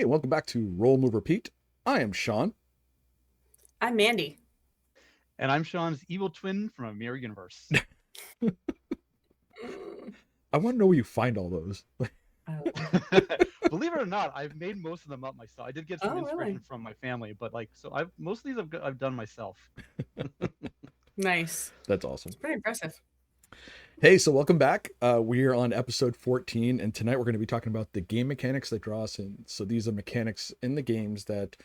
Hey, welcome back to Roll Move Repeat. I am Sean. I'm Mandy. And I'm Sean's evil twin from a mirror universe. I want to know where you find all those. Believe it or not, I've made most of them up myself. I did get some inspiration from my family, but most of these I've done myself. Nice. That's awesome. It's pretty impressive. Hey, so welcome back. We're on episode 14, and tonight we're going to be talking about the game mechanics that draw us in. So these are mechanics in the games that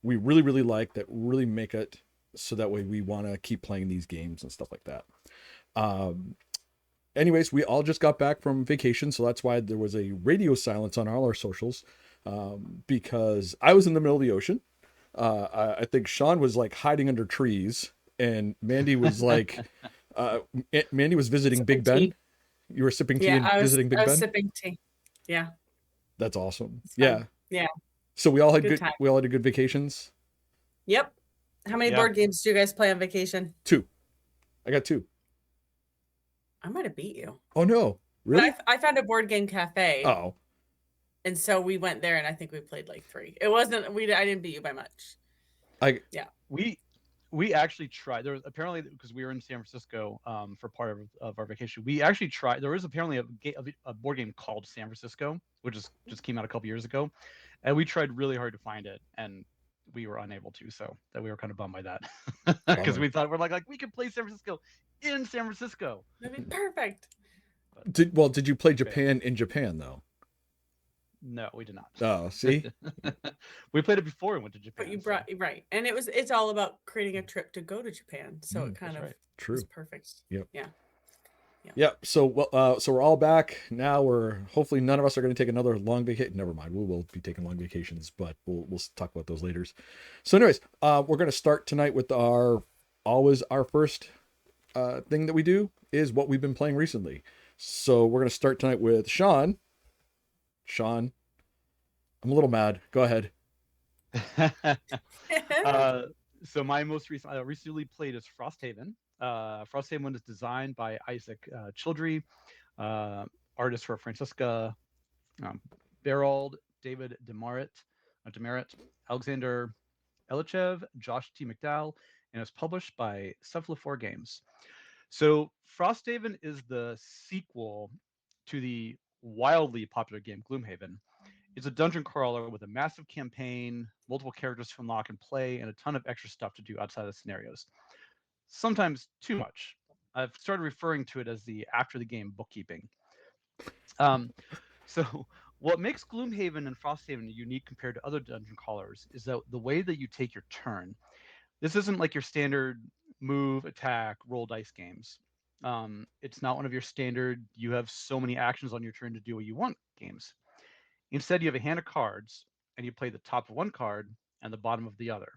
we really, really like, that really make it so that way we want to keep playing these games and stuff like that. Anyways, we all just got back from vacation, so that's why there was a radio silence on all our socials, because I was in the middle of the ocean. I think Sean was like hiding under trees, and Mandy was like, Mandy was visiting Big Ben. You were sipping tea and visiting Big Ben? I was sipping tea. Yeah. That's awesome. Yeah. So we all had good we all had good vacations? Yep. How many board games do you guys play on vacation? 2. I got 2. I might have beat you. Oh no. Really? I found a board game cafe. Oh. And so we went there and I think we played like 3. It wasn't I didn't beat you by much. We actually tried. There was apparently, because we were in San Francisco for part of our vacation, we actually tried. There was apparently a board game called San Francisco, which just came out a couple years ago, and we tried really hard to find it, and we were unable to. So that we were kind of bummed by that, because we thought we're like we could play San Francisco in San Francisco. That'd be perfect. Did you play Japan in Japan though? No, we did not. Oh, see? We played it before we went to Japan. But you brought right. And it's all about creating a trip to go to Japan. So it kind of True. is perfect. Yep. Yeah. So we're all back. Now hopefully none of us are going to take another long vacation. Never mind. We will be taking long vacations, but we'll talk about those later. So anyways, we're going to start tonight with our first thing that we do is what we've been playing recently. So we're going to start tonight with Sean. Sean, I'm a little mad. Go ahead. So my most recent, I recently played is Frosthaven. Frosthaven is designed by Isaac Childrey, artists for Francisca Berald, David Demaret, Alexander Elichev, Josh T. McDowell, and is published by Cephalophore Games. So Frosthaven is the sequel to the wildly popular game Gloomhaven. It's a dungeon crawler with a massive campaign, multiple characters to unlock and play, and a ton of extra stuff to do outside of the scenarios. Sometimes too much. I've started referring to it as the after the game bookkeeping. So what makes Gloomhaven and Frosthaven unique compared to other dungeon crawlers is that the way that you take your turn. This isn't like your standard move, attack, roll dice games. It's not one of your standard, you have so many actions on your turn to do what you want games. Instead, you have a hand of cards, and you play the top of one card and the bottom of the other.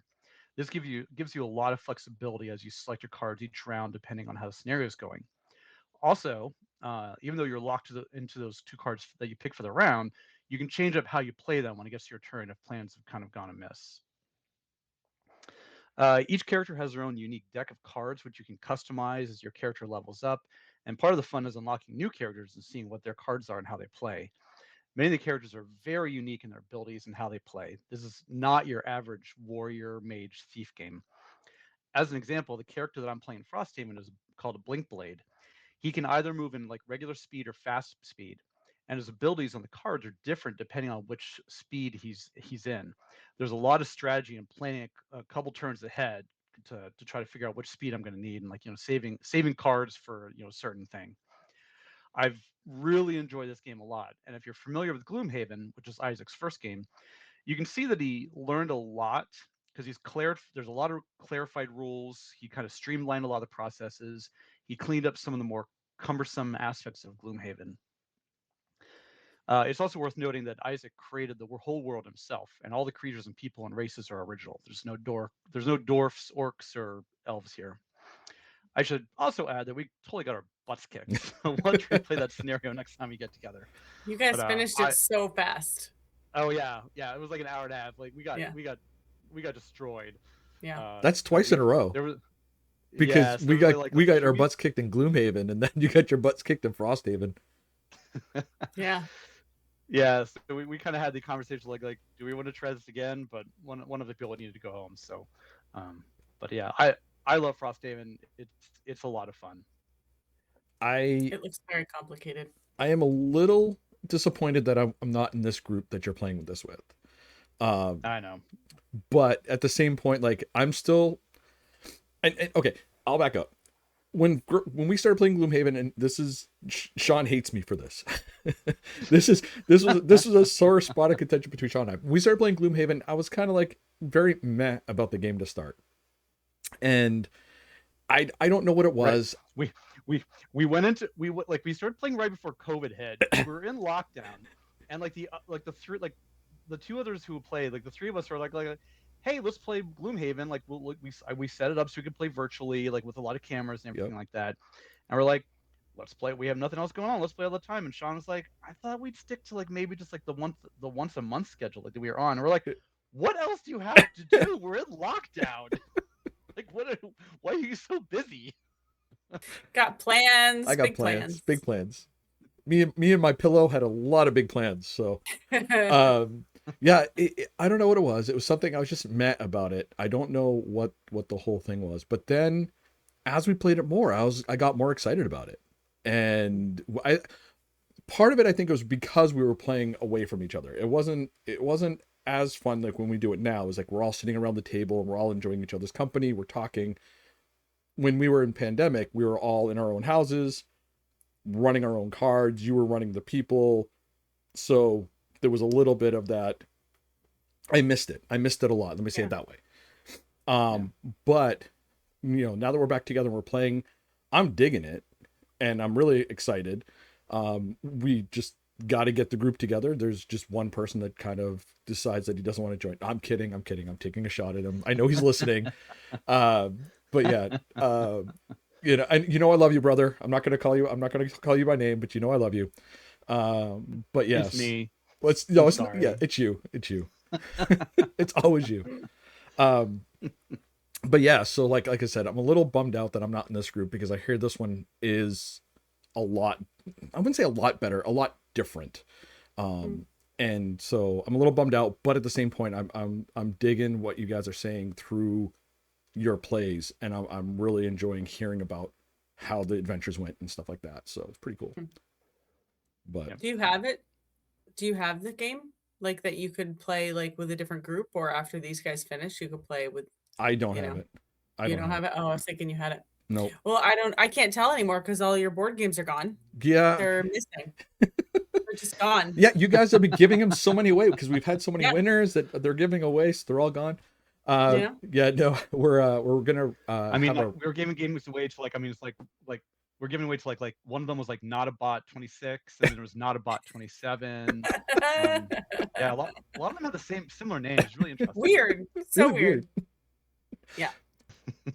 This gives you a lot of flexibility as you select your cards each round, depending on how the scenario is going. Also, even though you're locked into those 2 cards that you pick for the round, you can change up how you play them when it gets to your turn if plans have kind of gone amiss. Each character has their own unique deck of cards, which you can customize as your character levels up. And part of the fun is unlocking new characters and seeing what their cards are and how they play. Many of the characters are very unique in their abilities and how they play. This is not your average warrior, mage, thief game. As an example, the character that I'm playing Frosthaven is called a Blink Blade. He can either move in like regular speed or fast speed. And his abilities on the cards are different depending on which speed he's in. There's a lot of strategy and planning a couple turns ahead to try to figure out which speed I'm going to need, and saving cards for a certain thing. I've really enjoyed this game a lot, and if you're familiar with Gloomhaven, which is Isaac's first game, you can see that he learned a lot because there's a lot of clarified rules. He kind of streamlined a lot of the processes. He cleaned up some of the more cumbersome aspects of Gloomhaven. It's also worth noting that Isaac created the whole world himself, and all the creatures and people and races are original. There's no dwarfs, orcs, or elves here. I should also add that we totally got our butts kicked. So let's replay that scenario next time we get together. You guys finished it so fast. Oh yeah, it was like an hour and a half. Like we got destroyed. Yeah, that's twice in a row. Because we got our butts kicked in Gloomhaven, and then you got your butts kicked in Frosthaven. Yeah. Yeah, so we kind of had the conversation like do we want to try this again? But one of the people needed to go home. So, um, but yeah, I love Frosthaven. It's a lot of fun. I It looks very complicated. I am a little disappointed that I'm not in this group that you're playing with this with. Um, I know. but at the same point, like I'm still. And okay, I'll back up. When we started playing Gloomhaven, and this is Sean hates me for this. this was a sore spot of contention between Sean and I. When we started playing Gloomhaven, I was kind of like very meh about the game to start, and I don't know what it Right. was. We went into we started playing right before COVID hit. We were in lockdown, and the two others who played, like the three of us were like, hey, let's play Gloomhaven. Like we set it up so we could play virtually, like with a lot of cameras and Yep. everything like that. And we're like, let's play. We have nothing else going on. Let's play all the time. And Sean was like, I thought we'd stick to like maybe just like the once a month schedule like that we were on. And we're like, what else do you have to do? We're in lockdown. Like why are you so busy? Got plans, I got big plans, plans. big plans. Me and my pillow had a lot of big plans. So, yeah, I don't know what it was. It was something I was just meh about it. I don't know what the whole thing was. But then, as we played it more, I got more excited about it, and I part of it I think it was because we were playing away from each other. It wasn't as fun like when we do it now. It was like we're all sitting around the table and we're all enjoying each other's company. We're talking. When we were in pandemic, we were all in our own houses, running our own cards. You were running the people, so there was a little bit of that. I missed it. I missed it a lot. Let me say Yeah. it that way. But now that we're back together and we're playing, I'm digging it, and I'm really excited. We just got to get the group together. There's just one person that kind of decides that he doesn't want to join. I'm kidding. I'm kidding. I'm taking a shot at him. I know he's listening. But yeah, I love you, brother. I'm not gonna call you by name, but I love you. But It's yes, me. well, it's no, I'm it's not. Yeah, sorry. it's you. It's you. It's always you. Um, but yeah, so like I said, I'm a little bummed out that I'm not in this group because I hear this one is a lot. I wouldn't say a lot better, a lot different. Um, and so I'm a little bummed out, but at the same point, I'm digging what you guys are saying through your plays, and I'm really enjoying hearing about how the adventures went and stuff like that. So it's pretty cool. But Do you have it? Do you have the game like that you could play like with a different group, or after these guys finish, you could play with, I don't you have know, it. I you don't don't have have it. it? Oh, I was thinking you had it. Nope. Well, I can't tell anymore because all your board games are gone. Yeah. They're missing. They're just gone. Yeah, you guys have been giving them so many away because we've had so many Yeah. winners that they're giving away, so they're all gone. Yeah. Yeah, no, we're gonna I mean, have our we were giving games away to like, I mean, it's like we're giving away to like one of them was like not a bot 26, and then there was not a bot 27. Yeah, a lot of them have the similar names. It's really interesting. Weird. So really weird. Yeah.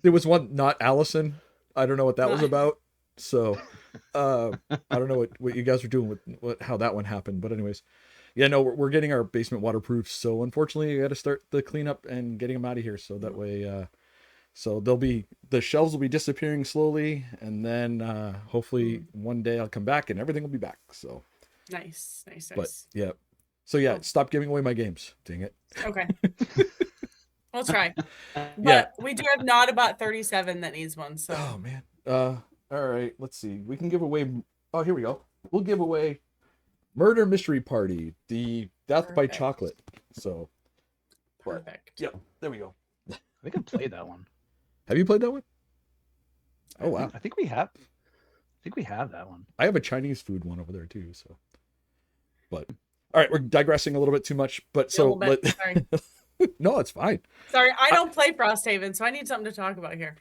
There was one not Allison. I don't know what that was about. So I don't know what you guys were doing with how that one happened. But anyways, yeah, no, we're getting our basement waterproof. So unfortunately, you got to start the cleanup and getting them out of here. So that way, so the shelves will be disappearing slowly, and then hopefully one day I'll come back and everything will be back. So Nice. Nice. but Nice. yeah, so yeah, Cool. stop giving away my games. Dang it. Okay. We'll try. But Yeah. we do have not about 37 that needs one. So Oh man. All right. Let's see. We can give away. Oh, here we go. We'll give away Murder Mystery Party, the Death by Perfect. Chocolate. So perfect. yeah, there we go. I think I played that one. Have you played that one? Oh wow. I think we have. I think we have that one. I have a Chinese food one over there too. So, but all right, we're digressing a little bit too much. But A so little bit. Sorry. no, it's fine. Sorry, I don't play Frosthaven, so I need something to talk about here.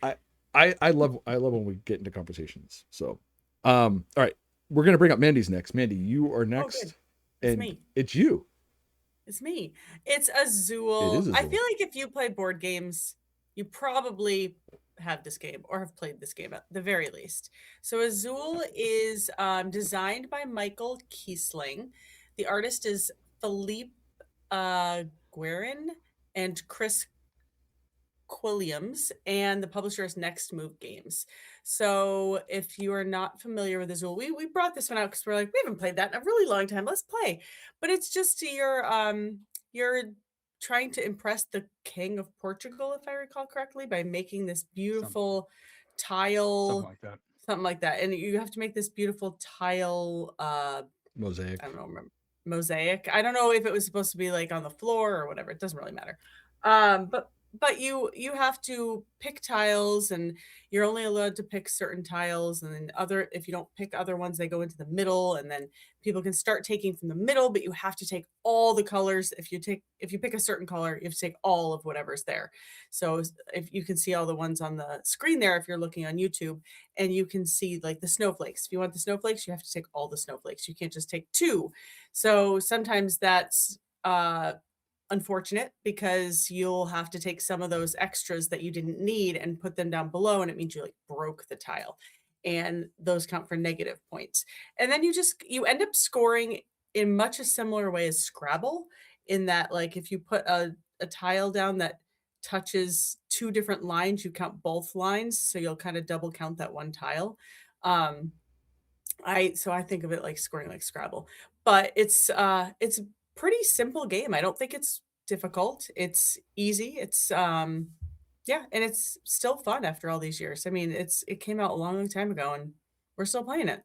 I love when we get into conversations. So, all right, we're gonna bring up Mandy's next. Mandy, you are next, good. and me. it's you. It's me. It's Azul. It is I Azul. feel like if you play board games, you probably have this game or have played this game at the very least. So Azul is designed by Michael Kiesling. The artist is Philippe Guerin and Chris Quilliams, and the publisher is Next Move Games. So if you are not familiar with Azul, we brought this one out because we're like, we haven't played that in a really long time. Let's play. But it's just you're trying to impress the King of Portugal, if I recall correctly, by making this Some, beautiful something tile, like that. something like that. And you have to make this beautiful tile I Mosaic. don't know, remember mosaic. I don't know if it was supposed to be like on the floor or whatever. It doesn't really matter. But you have to pick tiles, and you're only allowed to pick certain tiles, and then other if you don't pick other ones, they go into the middle, and then people can start taking from the middle, but you have to take all the colors. If you pick a certain color, you have to take all of whatever's there. So if you can see all the ones on the screen there if you're looking on YouTube, and you can see like the snowflakes. If you want the snowflakes, you have to take all the snowflakes. You can't just take two. So sometimes that's unfortunate because you'll have to take some of those extras that you didn't need and put them down below, and it means you like broke the tile, and those count for negative points. And then you end up scoring in much a similar way as Scrabble, in that like if you put a tile down that touches two different lines, you count both lines, so you'll kind of double count that one tile. um I think of it like scoring like Scrabble, but it's a pretty simple game. I don't think it's difficult. It's easy. It's yeah, and it's still fun after all these years. I mean, it came out a long, long time ago, and we're still playing it.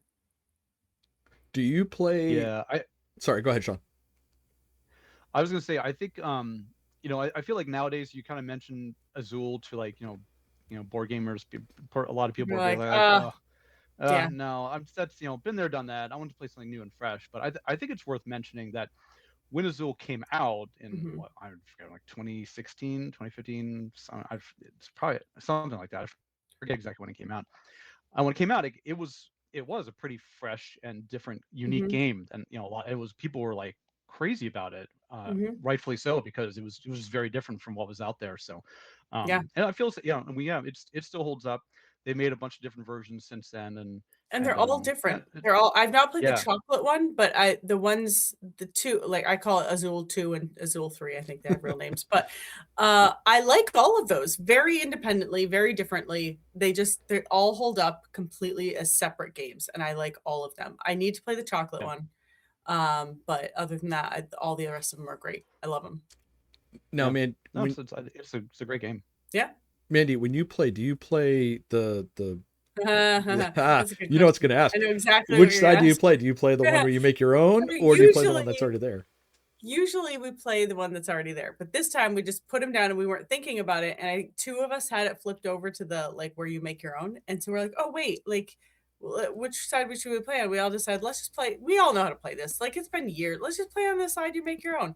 Do you play? Yeah, Sorry, go ahead, Sean. I was gonna say, I think, I feel like nowadays you kind of mention Azul to like, board gamers. A lot of people You're are like, like, oh, yeah. no, that's been there, done that. I want to play something new and fresh. But I think it's worth mentioning that when Azul came out in Mhm. what I forget, like 2016, 2015, it's probably something like that. I forget exactly when it came out. When it came out, it was a pretty fresh and different, unique Mhm. game, and it was people were like crazy about it, Mhm. rightfully so, because it was just very different from what was out there. So, Yeah. and I feel, and it still holds up. They made a bunch of different versions since then, and And they're and all yeah, different. I've not played the yeah, chocolate one, but the two, like I call it Azul 2 and Azul 3. I think they have real names. But I like all of those very independently, very differently. They all hold up completely as separate games, and I like all of them. I need to play the chocolate yeah. one. But other than that, all the rest of them are great. I love them. Now, Yeah. man, No, when it's a great game. Yeah. Mandy, when you play, do you play the That's a good you know what's question. going to ask? I know exactly what Which you're side do you asking. play? Do you play the one where you make your So own, or do you play the one that's already there? usually we play the one that's already there, but this time we just put him down and we weren't thinking about it. And two of us had it flipped over to the like where you make your own. And so we're like, oh wait, like which side should we play on? We all decided let's just play. We all know how to play this. Like it's been years. Let's just play on the side you make your own.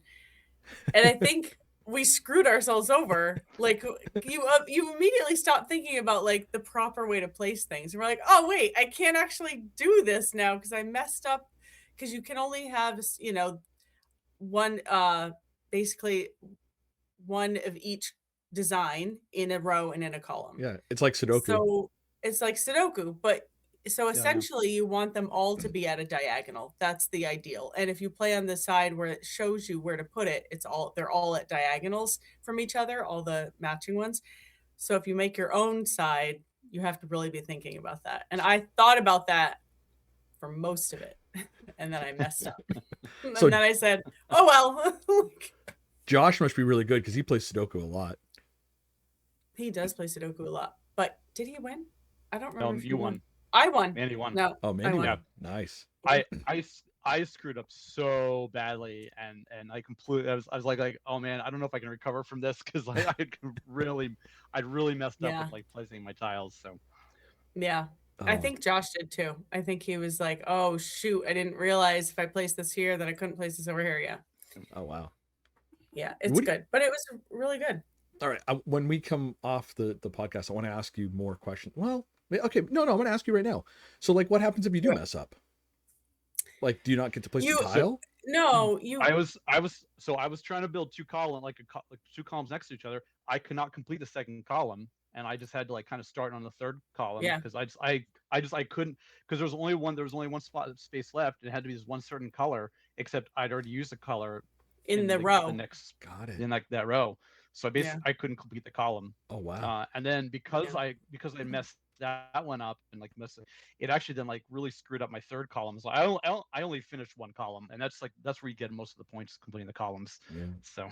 And I think we screwed ourselves over. Like you immediately stop thinking about like the proper way to place things. And we're like, oh wait, I can't actually do this now because I messed up. Because you can only have one basically one of each design in a row and in a column. Yeah, it's like Sudoku. So it's like Sudoku, but so Yeah, yeah, essentially you want them all to be at a diagonal. That's the ideal. And if you play on the side where it shows you where to put it, they're all at diagonals from each other, all the matching ones. So if you make your own side, you have to really be thinking about that. And I thought about that for most of it. And then I messed up. And So then I said, "Oh well." Josh must be really good because he plays Sudoku a lot. He does play Sudoku a lot, but did he win? I don't remember if he you won. won. I won. Mandy won. No, Oh, I Mandy won. Yeah, won. Nice. I screwed up so badly, and I completely, I was like, oh man, I don't know if I can recover from this, because I'd really messed up Yeah, with like placing my tiles. So yeah. I Oh, think Josh did too. I think he was like, "Oh shoot, I didn't realize if I placed this here, then I couldn't place this over here." Yeah, oh wow. yeah, it's What? good, but it was really good. All right. When we come off the podcast, I want to ask you more questions. Well, okay. No, I'm going to ask you right now. So, like, what happens if you do mess up? Like, do you not get to place the You so tile? no, you I was trying to build like two columns next to each other. I could not complete the second column, and I just had to like kind of start on the third column, yeah because I couldn't, because there was only one spot space left, and it had to be this one certain color, except I'd already used the color in in the the row. next Got it. in like that row. So I couldn't complete the column. Oh wow. And then because I messed that one up and like messed it actually then like really screwed up my third column. So I only finished one column, and that's where you get most of the points completing the columns. Yeah. So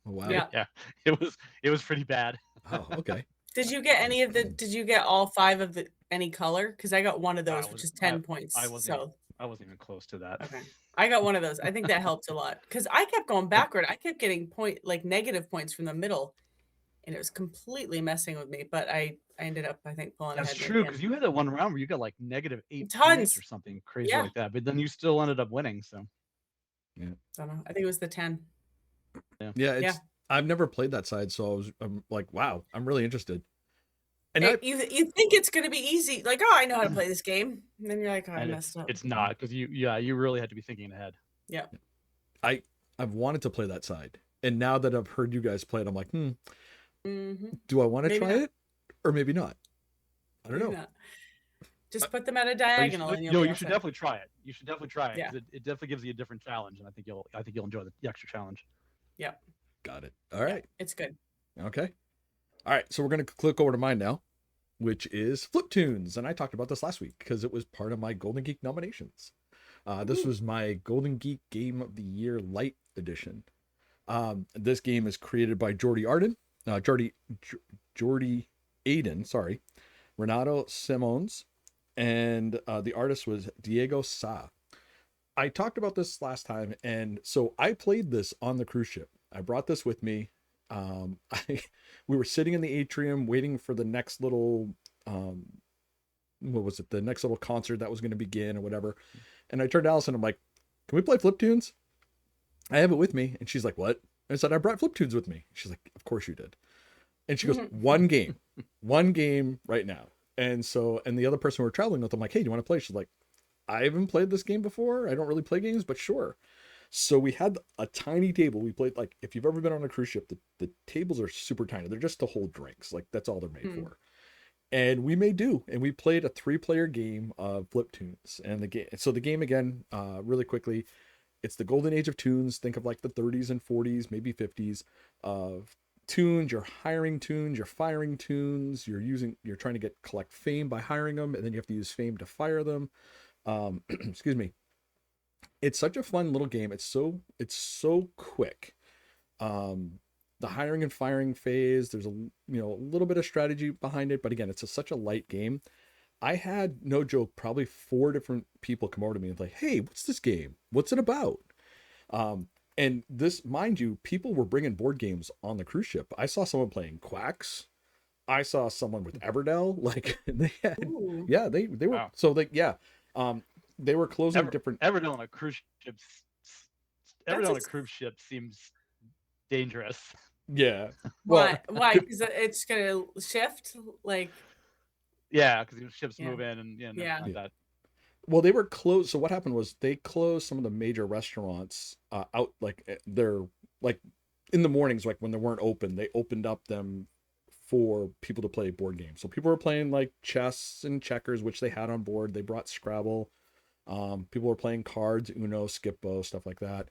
Oh wow. Yeah. yeah, it was pretty bad. Oh, okay. Did you get any of the? Did you get all 5 of the any color? Because I got one of those, which is 10 points. I wasn't even close to that. Okay, I got one of those. I think that helped a lot because I kept going backward. I kept getting negative points from the middle, and it was completely messing with me. But I ended up, I think, pulling That's ahead. true, because you had that one round where you got like -8 points Tons. or something crazy Yeah. like that, but then you still ended up winning. So I don't know. I think it was the 10. Yeah. I've never played that side, so I'm like, wow, I'm really interested. And you think it's going to be easy, like, oh, I know how to play this game, and then you're like, oh, I messed up. It's not, because you really had to be thinking ahead. Yeah. I've wanted to play that side, and now that I've heard you guys play it, I'm like, Mm-hmm. do I want to try not. it, or maybe not? I don't know. Not. Just put them at a diagonal, and you should definitely try it. You should definitely try it. Yeah. It definitely gives you a different challenge, and I think you'll enjoy the extra challenge. Yeah. Got it. All right. It's good. Okay. All right. So we're gonna click over to mine now, which is Fliptoons, and I talked about this last week because it was part of my Golden Geek nominations. This was my Golden Geek Game of the Year Light Edition. This game is created by Jordy Aiden, sorry, Renato Simons, and the artist was Diego Sa. I talked about this last time, and so I played this on the cruise ship. I brought this with me. We were sitting in the atrium waiting for the next little what was it, the next little concert that was going to begin or whatever, and I turned to Allison, I'm like, can we play Fliptoons? I have it with me. And she's like, what? And I said, I brought Fliptoons with me. She's like, of course you did. And she goes, one game right now. And the other person we're traveling with, I'm like, hey, do you want to play? She's like, I haven't played this game before. I don't really play games, but sure. So we had a tiny table. We played, like, if you've ever been on a cruise ship, the tables are super tiny. They're just to hold drinks. Like, that's all they're made for. And we made do. And we played a 3-player game of Fliptoons. And the game again, really quickly, it's the golden age of tunes. Think of like the 30s and 40s, maybe 50s of tunes. You're hiring tunes, you're firing tunes, you're trying to collect fame by hiring them, and then you have to use fame to fire them. Excuse me. It's such a fun little game. It's so quick. The hiring and firing phase, there's a little bit of strategy behind it, but again, it's such a light game. I had, no joke, probably 4 different people come over to me and like, hey, what's this game? What's it about? And this, mind you, people were bringing board games on the cruise ship. I saw someone playing Quacks. I saw someone with Everdell. Like they had, they were, wow. So like, they were closing different. Everdell on a cruise ship. Everdell on a cruise ship seems dangerous. Yeah. Well, why? Because it's gonna shift, like. Yeah, because the ships move in and like that. Well, they were closed. So what happened was they closed some of the major restaurants out. Like they're like in the mornings, like when they weren't open, they opened up them for people to play board games. So people were playing like chess and checkers, which they had on board. They brought Scrabble. People were playing cards, Uno, Skip-Bo, stuff like that.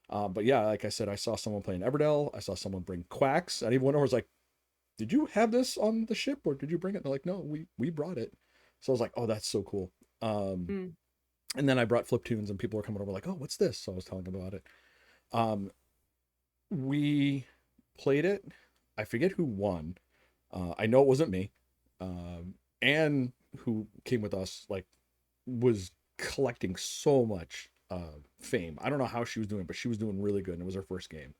But yeah, like I said, I saw someone playing Everdell. I saw someone bring Quacks. And even one was like, did you have this on the ship or did you bring it? And they're like, no, we brought it. So I was like, oh, that's so cool. And then I brought Fliptoons and people were coming over like, oh, what's this? So I was telling them about it. We played it. I forget who won. I know it wasn't me. Anne, who came with us, like was collecting so much fame. I don't know how she was doing, but she was doing really good. And it was her first game.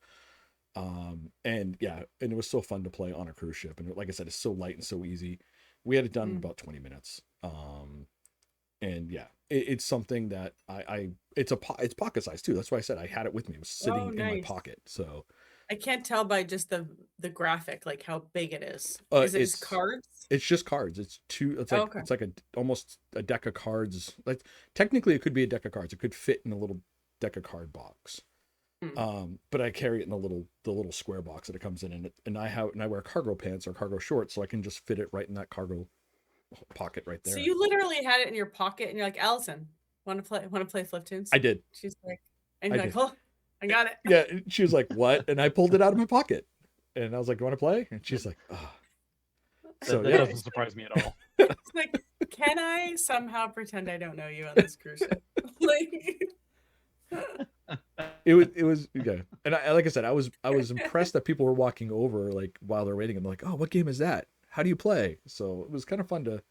And it was so fun to play on a cruise ship. And like I said, it's so light and so easy. We had it done in about 20 minutes. And yeah, it's something that it's pocket size too. That's why I said I had it with me. It was sitting in my pocket. So I can't tell by just the graphic, like how big it is. Is it just cards? It's just cards. It's like it's like almost a deck of cards. Like technically it could be a deck of cards. It could fit in a little deck of card box. But I carry it in the little square box that it comes in, and I wear cargo pants or cargo shorts, so I can just fit it right in that cargo pocket right there. So you literally had it in your pocket, and you're like, Allison, want to play Fliptoons? I did. She's like, and you're like, oh, I got it. Yeah, she was like, what? And I pulled it out of my pocket. And I was like, "You want to play?" And she's like, "Oh." So That yeah, doesn't surprise me at all. It's like, can I somehow pretend I don't know you on this cruise ship? Like, it was yeah. And like I said, I was impressed that people were walking over like while they're waiting and they're like, "Oh, what game is that? How do you play?" So it was kind of fun to.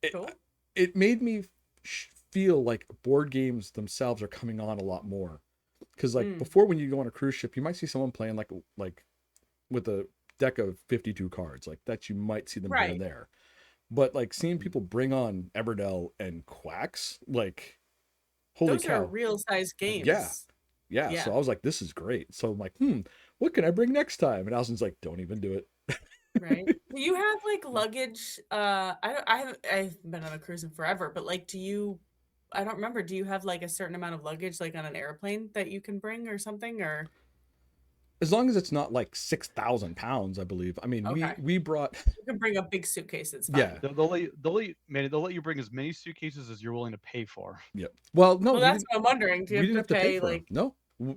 It, cool. it made me feel like board games themselves are coming on a lot more. Because like Mm, before, when you go on a cruise ship, you might see someone playing like with a deck of 52 cards like that. You might see them here and right. there, but like seeing people bring on Everdell and Quacks, like holy Those are cow, real size yeah, games. yeah. So Yeah. I was like, this is great. So I'm like, what can I bring next time? And Allison's like, don't even do it. Right. Do you have like luggage? I haven't been on a cruise in forever, but like, I don't remember. Do you have like a certain amount of luggage like on an airplane that you can bring or something? Or As long as it's not like 6,000 pounds, I believe. I mean, we okay, we brought you can bring a big suitcase. It's yeah, fine. They'll let you bring as many suitcases as you're willing to pay for. yeah. Well, no, Well, that's what I'm wondering. Do you we have didn't to have to pay pay for them. like, No,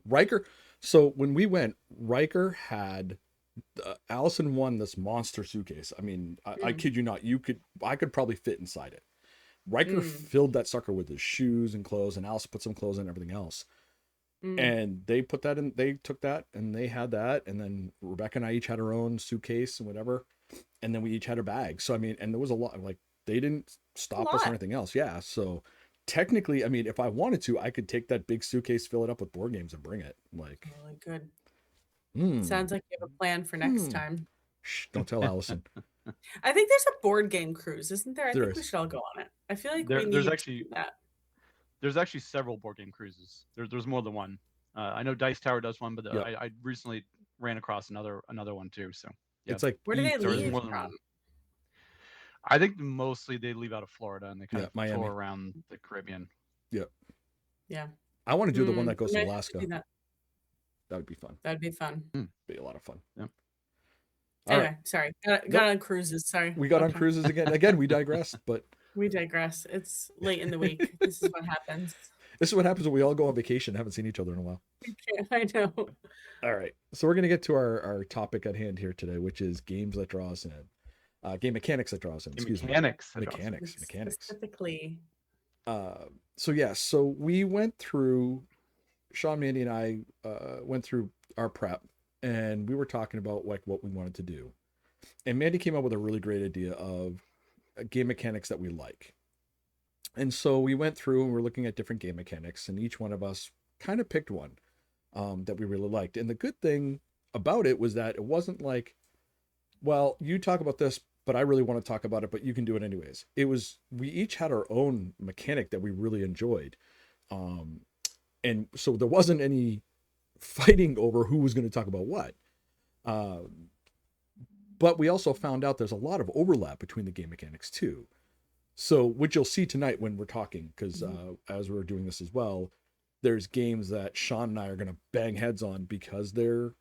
Riker. So when we went, Riker had Allison won this monster suitcase. I mean, I mm, kid you not. I could probably fit inside it. Riker mm, filled that sucker with his shoes and clothes, and Allison put some clothes in and everything else. mm, And they put that in. They took that, and they had that, and then Rebecca and I each had our own suitcase and whatever, and then we each had a bag. So I mean, and there was a lot. Like they didn't a stop us or lot. anything else. Yeah. So technically, I mean, if I wanted to, I could take that big suitcase, fill it up with board games, and bring it. Like, Really good. hmm, Sounds like you have a plan for next hmm. time. Shh, don't tell Allison. I think there's a board game cruise, isn't there? I There think we is. should all go on it. I feel like we There, there's need to actually do that. there's actually several board game cruises. There's more than one. I know Dice Tower does one, but Yep. I recently ran across another one too. So yeah, It's like Where do they there is leave more than from? one. I think mostly they leave out of Florida and they kind yeah, of Miami. tour around the Caribbean. Yep. Yeah. I want to do the one that We goes to might have to Alaska. do that. That would be fun. That'd be fun. Hmm. Be a lot of fun. Yeah. All right. Anyway, sorry. Got Nope. on cruises. Sorry. We got on Okay. cruises again. Again, we digressed, but We digress. It's late in the week. This is what happens. this is what happens when we all go on vacation and haven't seen each other in a while. I know. All right. So we're going to get to our topic at hand here today, which is games that draw us in. Game mechanics that draw us in. Excuse Mechanics. me. Mechanics. Specifically. So yeah, so we went through, Sean, Mandy, and I went through our prep, and we were talking about like what we wanted to do. And Mandy came up with a really great idea of game mechanics that we like. And so we went through and we're looking at different game mechanics, and each one of us kind of picked one that we really liked. And the good thing about it was that it wasn't like, well, you talk about this, but I really want to talk about it, but you can do it anyways. It was, we each had our own mechanic that we really enjoyed. Um, and so there wasn't any fighting over who was going to talk about what. But we also found out there's a lot of overlap between the game mechanics too. So, which you'll see tonight when we're talking, because as we're doing this as well, there's games that Sean and I are going to bang heads on because they're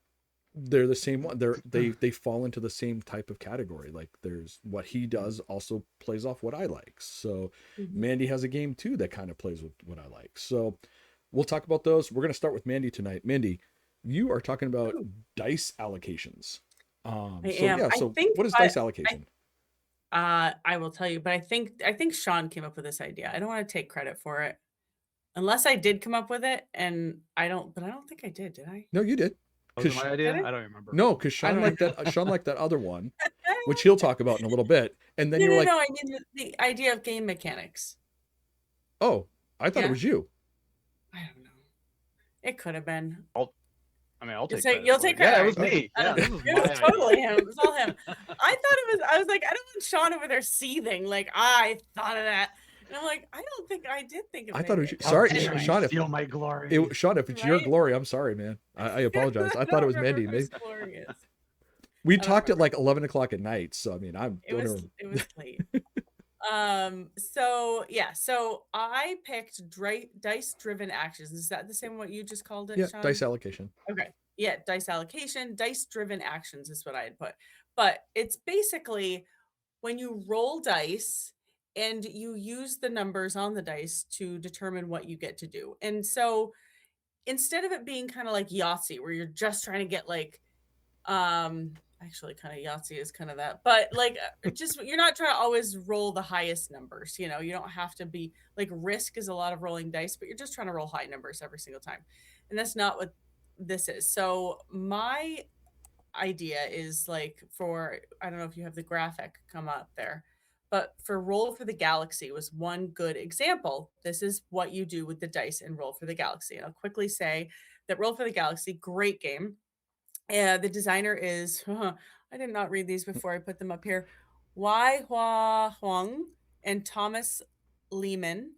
the same one. They fall into the same type of category. Like there's what he does also plays off what I like. So Mandy has a game too that kind of plays with what I like. So we'll talk about those. We're going to start with Mandy tonight. Mandy, you are talking about dice allocations. I So am. yeah, I so think what is I, dice allocation? I will tell you, but I think Sean came up with this idea. I don't want to take credit for it. Unless I did come up with it, and but I don't think I did I? No, you did. Was it Because my Did idea? I? I don't remember. no, because I Sean don't liked know. that. Sean liked that other one, which he'll talk about in a little bit. And then No, you were no, like, no. I mean the idea of game mechanics. "Oh, I thought it Yeah. was you." I don't know. It could have been. I'll take Say credit you'll for it. take Yeah, credit. it was Right? me. I Yeah, don't this know. was It my was idea. totally him. It was all him. I thought it was. I was like, I don't want Sean over there seething. Like I thought of that, and I'm like, I don't think I did think of it. I thought it was you. How Sorry, dare you Sean. If steal my glory. Sean, if it's your Right? glory, I'm sorry, man. I apologize. I I thought it don't was remember Mandy. whose glory is. We I don't talked at remember. like 11 o'clock at night, so I mean, I It don't was know. it was late. So yeah, so I picked dice driven actions. Is that the same what you just called it, Yeah, Sean? dice allocation. Okay. Yeah, dice allocation, dice driven actions is what I had put. But it's basically when you roll dice and you use the numbers on the dice to determine what you get to do. And so instead of it being kind of like Yahtzee, where you're just trying to get like Actually, kind of Yahtzee is kind of that, but like, just you're not trying to always roll the highest numbers. You know, you don't have to be like Risk is a lot of rolling dice, but you're just trying to roll high numbers every single time, and that's not what this is. So my idea is like for I don't know if you have the graphic come up there, but for Roll for the Galaxy was one good example. This is what you do with the dice in Roll for the Galaxy. And I'll quickly say that Roll for the Galaxy, great game. The designer is I did not read these before I put them up here. Wai Hua Huang and Thomas Lehman.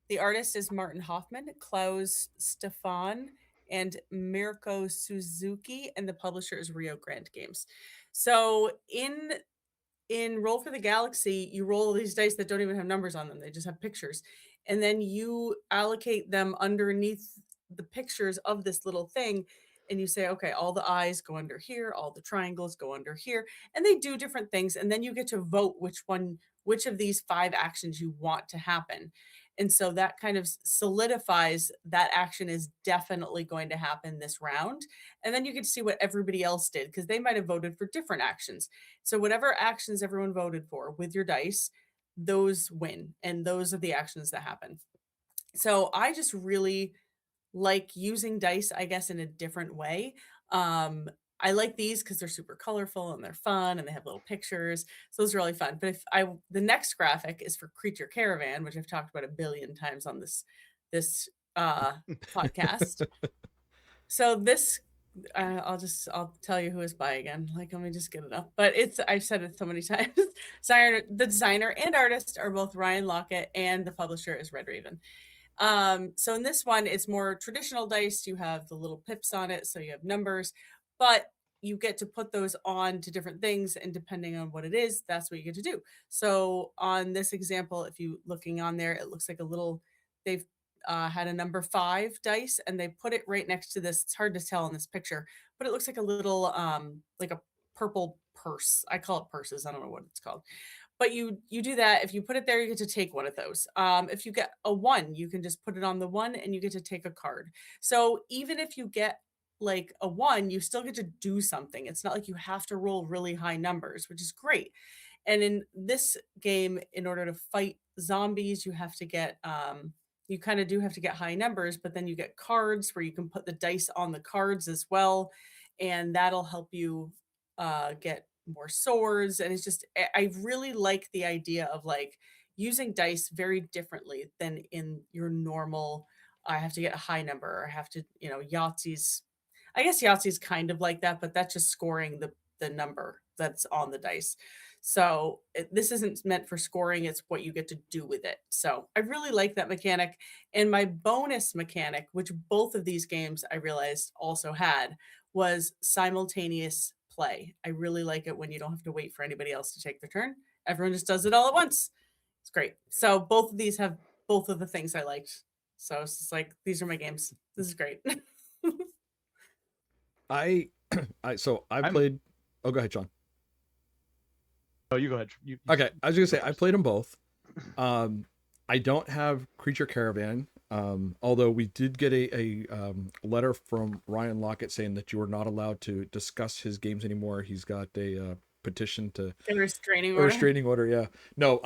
The artist is Martin Hoffman, Klaus Stefan, and Mirko Suzuki, and the publisher is Rio Grande Games. So in Roll for the Galaxy, you roll these dice that don't even have numbers on them. They just have pictures. And then you allocate them underneath the pictures of this little thing. And you say, okay, all the eyes go under here, all the triangles go under here. And they do different things. And then you get to vote which of these 5 actions you want to happen. And so that kind of solidifies that action is definitely going to happen this round. And then you get to see what everybody else did because they might have voted for different actions. So whatever actions everyone voted for with your dice, those win, and those are the actions that happen. So I just really like using dice, I guess, in a different way. I like these because they're super colorful and they're fun and they have little pictures. So those are really fun. But if I the next graphic is for Creature Caravan, which I've talked about a billion times on this podcast. So this I'll tell you who is by again. Like, let me just get it up. But I've said it so many times. The designer and artist are both Ryan Lockett, and the publisher is Red Raven. So in this one, it's more traditional dice. You have the little pips on it, so you have numbers, but you get to put those on to different things, and depending on what it is, that's what you get to do. So on this example, if you looking on there, it looks like a little. They've had a number 5 dice, and they put it right next to this. It's hard to tell in this picture, but it looks like a little like a purple purse. I call it purses. I don't know what it's called, but you do that. If you put it there, you get to take one of those. If you get a 1, you can just put it on the 1 and you get to take a card. So even if you get like a 1, you still get to do something. It's not like you have to roll really high numbers, which is great. And in this game, in order to fight zombies, you have to get you kind of do have to get high numbers, but then you get cards where you can put the dice on the cards as well, and that'll help you get more swords. And it's just I really like the idea of like using dice very differently than in your normal. I have to get a high number, or I have to, Yahtzee's. I guess Yahtzee's kind of like that, but that's just scoring the number that's on the dice. So this isn't meant for scoring, it's what you get to do with it. So I really like that mechanic. And my bonus mechanic, which both of these games I realized also had, was simultaneous play. I really like it when you don't have to wait for anybody else to take their turn. Everyone just does it all at once. It's great. So both of these have both of the things I liked. So it's just like, these are my games. This is great. I I I'm. played. Oh, go ahead, Sean. Oh, you go ahead. You Okay, I was gonna go say I first. played them both. I don't have Creature Caravan. Although we did get a letter from Ryan Lockett saying that you are not allowed to discuss his games anymore. He's got a petition to The restraining a order. restraining order. Yeah. No.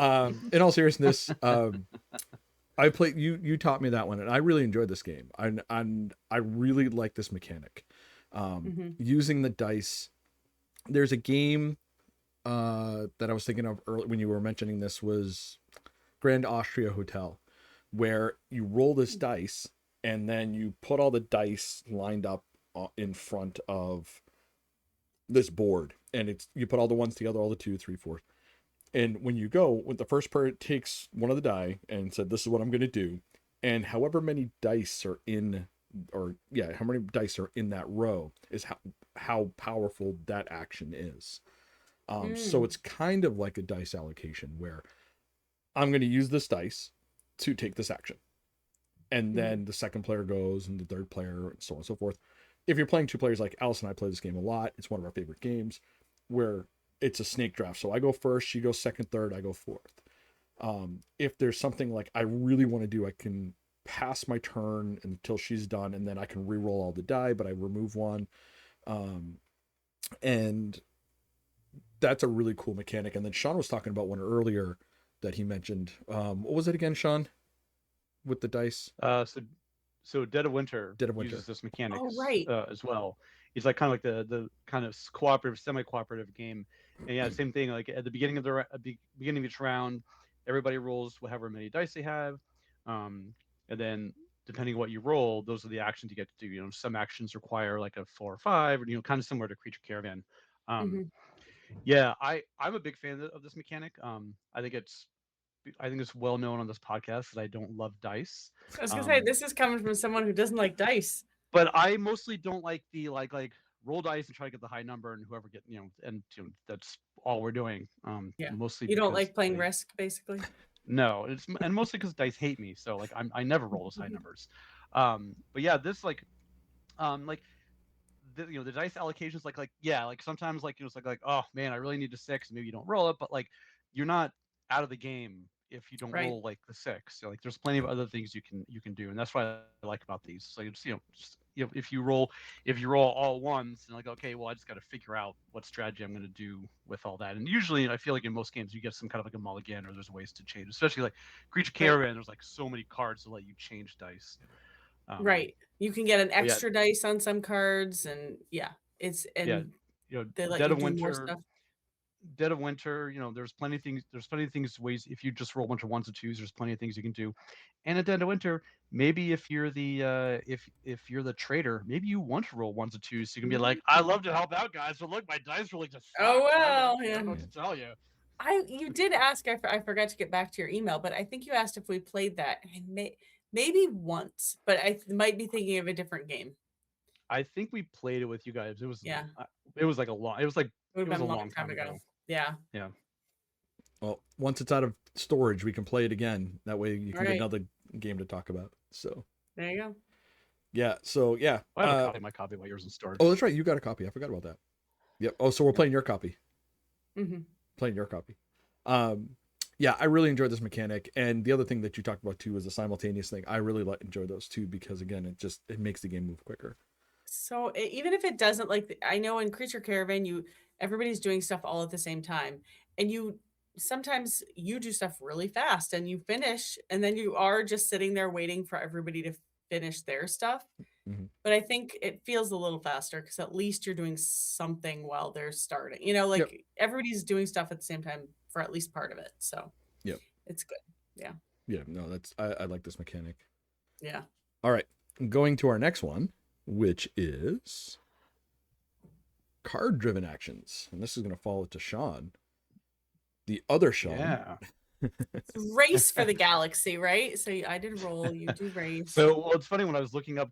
In all seriousness, I played. You taught me that one, and I really enjoyed this game. I really like this mechanic. Hmm. Using the dice. There's a game that I was thinking of early when you were mentioning this was Grand Austria Hotel, where you roll this dice and then you put all the dice lined up in front of this board, and it's you put all the ones together, all the two, three, four, and when you go, when the first person takes one of the die and said, "This is what I'm going to do," and however many dice are in, or yeah, how many dice are in that row is how powerful that action is. So Mm. it's kind of like a dice allocation where I'm going to use this dice to take this action. And Hmm. then the second player goes and the third player and so on and so forth. If you're playing 2 players, like Alice and I play this game a lot, it's one of our favorite games where it's a snake draft. So I go first, she goes second, third, I go fourth. If there's something like I really want to do, I can pass my turn until she's done, and then I can re-roll all the die, but I remove one. Um, And that's a really cool mechanic. And then Sean was talking about one earlier that he mentioned. What was it again, Sean? With the dice, So Dead of Winter Dead of Winter. uses this Oh, mechanics right. as well. It's like kind of like the kind of cooperative, semi-cooperative game. And yeah, same thing. Like at the beginning of beginning of each round, everybody rolls however many dice they have, and then depending on what you roll, those are the actions you get to do. You know, some actions require like a 4 or 5, or kind of similar to Creature Caravan. Um, Hmm. yeah, I'm a big fan of this mechanic. I think it's well known on this podcast that I don't love dice. I was gonna say Um, this is coming from someone who doesn't like dice. but I mostly don't like the like roll dice and try to get the high number and whoever get and that's all we're doing. Yeah. Mostly You don't because like playing they Risk, basically? no, it's and mostly because dice hate me. So like I never roll those high numbers. But yeah, this like the dice allocations like yeah, like sometimes like it's like oh man, I really need a 6, maybe you don't roll it, but like you're not out of the game if you don't Right. roll like the 6. So like there's plenty of other things you can do, and that's what I like about these. So it's just, if you roll all ones and like okay, well I just got to figure out what strategy I'm going to do with all that. And usually I feel like in most games you get some kind of like a mulligan or there's ways to change, especially like Creature Right. Caravan. There's like so many cards to let you change dice. Um, Right. You can get an but yeah, extra dice on some cards, and yeah, and you know, they let Dead you of do more Winter stuff. Dead of Winter, there's plenty of things. There's plenty of things ways if you just roll a bunch of ones and twos. There's plenty of things you can do. And at Dead of Winter, maybe if you're the if you're the trader, maybe you want to roll ones and twos. So you can be like, I Mhm. love to help out, guys, but look, my dice really just Oh, suck. So well, I don't yeah. know what Yeah. to tell you. You did ask. I forgot to get back to your email, but I think you asked if we played that. Maybe once, but I might be thinking of a different game. I think we played it with you guys. Yeah, It was like a long. It was like it would it have was a been a long long time time ago. ago. Yeah. Yeah. Well, once it's out of storage, we can play it again. That way you All can get right. another game to talk about. So There you go. yeah. So yeah. I have a copy of my copy while yours is stored. Oh, that's right. You got a copy. I forgot about that. Yep. Oh, so we're Yep. playing your copy. Hmm. Playing your copy. Um, yeah, I really enjoyed this mechanic, and the other thing that you talked about too is the simultaneous thing. I really enjoy those too because again, it makes the game move quicker. So even if it doesn't I know in Creature Caravan, everybody's doing stuff all at the same time, and sometimes you do stuff really fast and you finish, and then you are just sitting there waiting for everybody to finish their stuff. Hmm. But I think it feels a little faster because at least you're doing something while they're starting. Yep. Like everybody's doing stuff at the same time for at least part of it. So Yep. it's good. Yeah. Yeah. No, I like this mechanic. Yeah. All right, going to our next one, which is card-driven actions, and this is going to fall to Sean, the other Sean. Yeah. Race for the galaxy, right? So I did roll, you do race. So well, it's funny when I was looking up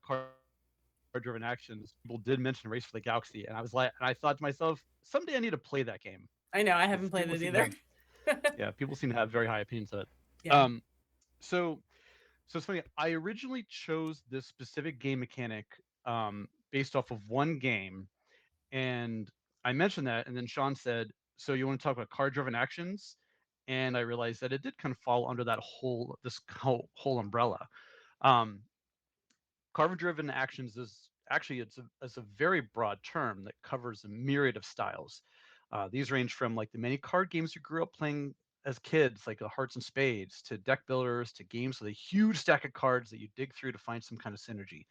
driven actions, people did mention Race for the Galaxy, and I thought to myself, someday I need to play that game I know, I because haven't played people it seem to either. have people seem to have very high opinions of it. Yeah. Um, so it's funny. I originally chose this specific game mechanic based off of one game, and I mentioned that, and then Sean said, "So you want to talk about card-driven actions?" And I realized that it did kind of fall under that whole umbrella. Um, Card-driven actions is actually it's a very broad term that covers a myriad of styles. These range from like the many card games you grew up playing as kids, like the Hearts and Spades, to deck builders, to games with a huge stack of cards that you dig through to find some kind of synergy.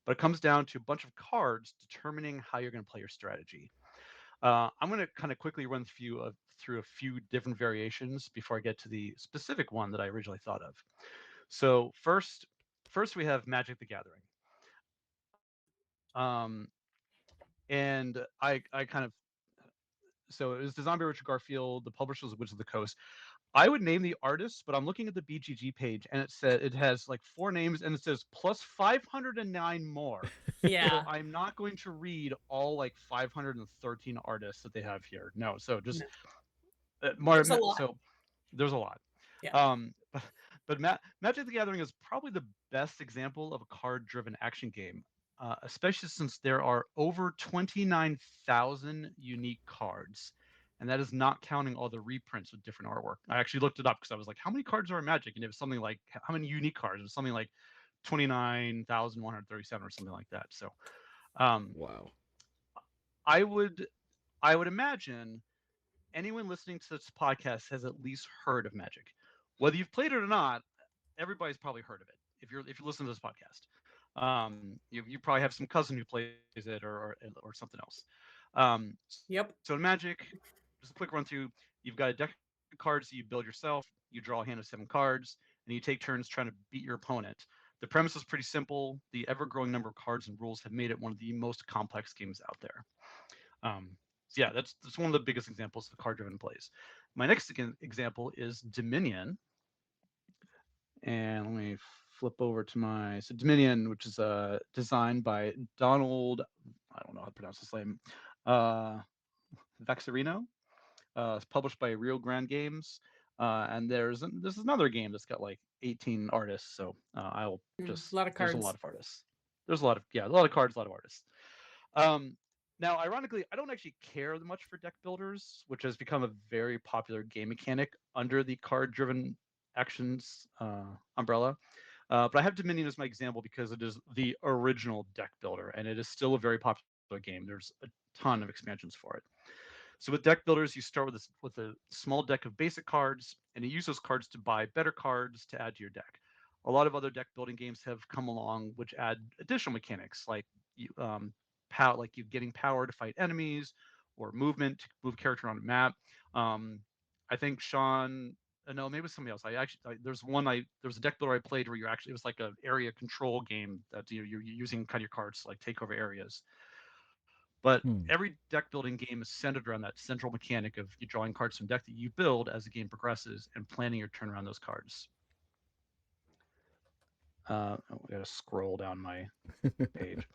But it comes down to a bunch of cards determining how you're going to play your strategy. I'm going to kind of quickly run through a few different variations before I get to the specific one that I originally thought of. So first we have Magic the Gathering. Um, and I kind of so it was designed by Richard Garfield. The publisher was Wizards of the Coast. I would name the artists, but I'm looking at the BGG page, and it has like 4 names, and it says plus 509 more. So Yeah. I'm not going to read all like 513 artists that they have here. No, so just No. more. There's a lot. So there's a lot. Yeah. But Magic the Gathering is probably the best example of a card-driven action game, especially since there are over 29,000 unique cards, and that is not counting all the reprints with different artwork. I actually looked it up because I was like, how many cards are in Magic? And it was something like, how many unique cards? It was something like 29,137 or something like that. So um, Wow. I would I would imagine anyone listening to this podcast has at least heard of Magic. Whether you've played it or not, everybody's probably heard of it. If you're listening to this podcast, you probably have some cousin who plays it or something else. So in Yep. Magic, just a quick run through. You've got a deck of cards that you build yourself. You draw a hand of 7 cards, and you take turns trying to beat your opponent. The premise is pretty simple. The ever-growing number of cards and rules have made it one of the most complex games out there. So yeah, that's one of the biggest examples of card-driven plays. My next example is Dominion, and let me flip over to my Dominion, which is designed by Donald. I don't know how to pronounce his name. Uh, Vaxarino. It's published by Rio Grande Games. And there's another game that's got like 18 artists. So I'll A just lot of there's a lot cards. of artists. There's a lot of cards, a lot of artists. Um, Now, ironically, I don't actually care much for deck builders, which has become a very popular game mechanic under the card-driven actions umbrella. But I have Dominion as my example because it is the original deck builder, and it is still a very popular game. There's a ton of expansions for it. So with deck builders, you start with a small deck of basic cards, and you use those cards to buy better cards to add to your deck. A lot of other deck building games have come along which add additional mechanics like you like you getting power to fight enemies or movement to move character on a map. Um, I think Sean, no, maybe it was somebody else. There was a deck builder I played where you actually it was like an area control game that you're using kind of your cards to like take over areas. But Hmm. every deck building game is centered around that central mechanic of you drawing cards from deck that you build as the game progresses and planning your turn around those cards. I gotta scroll down my page.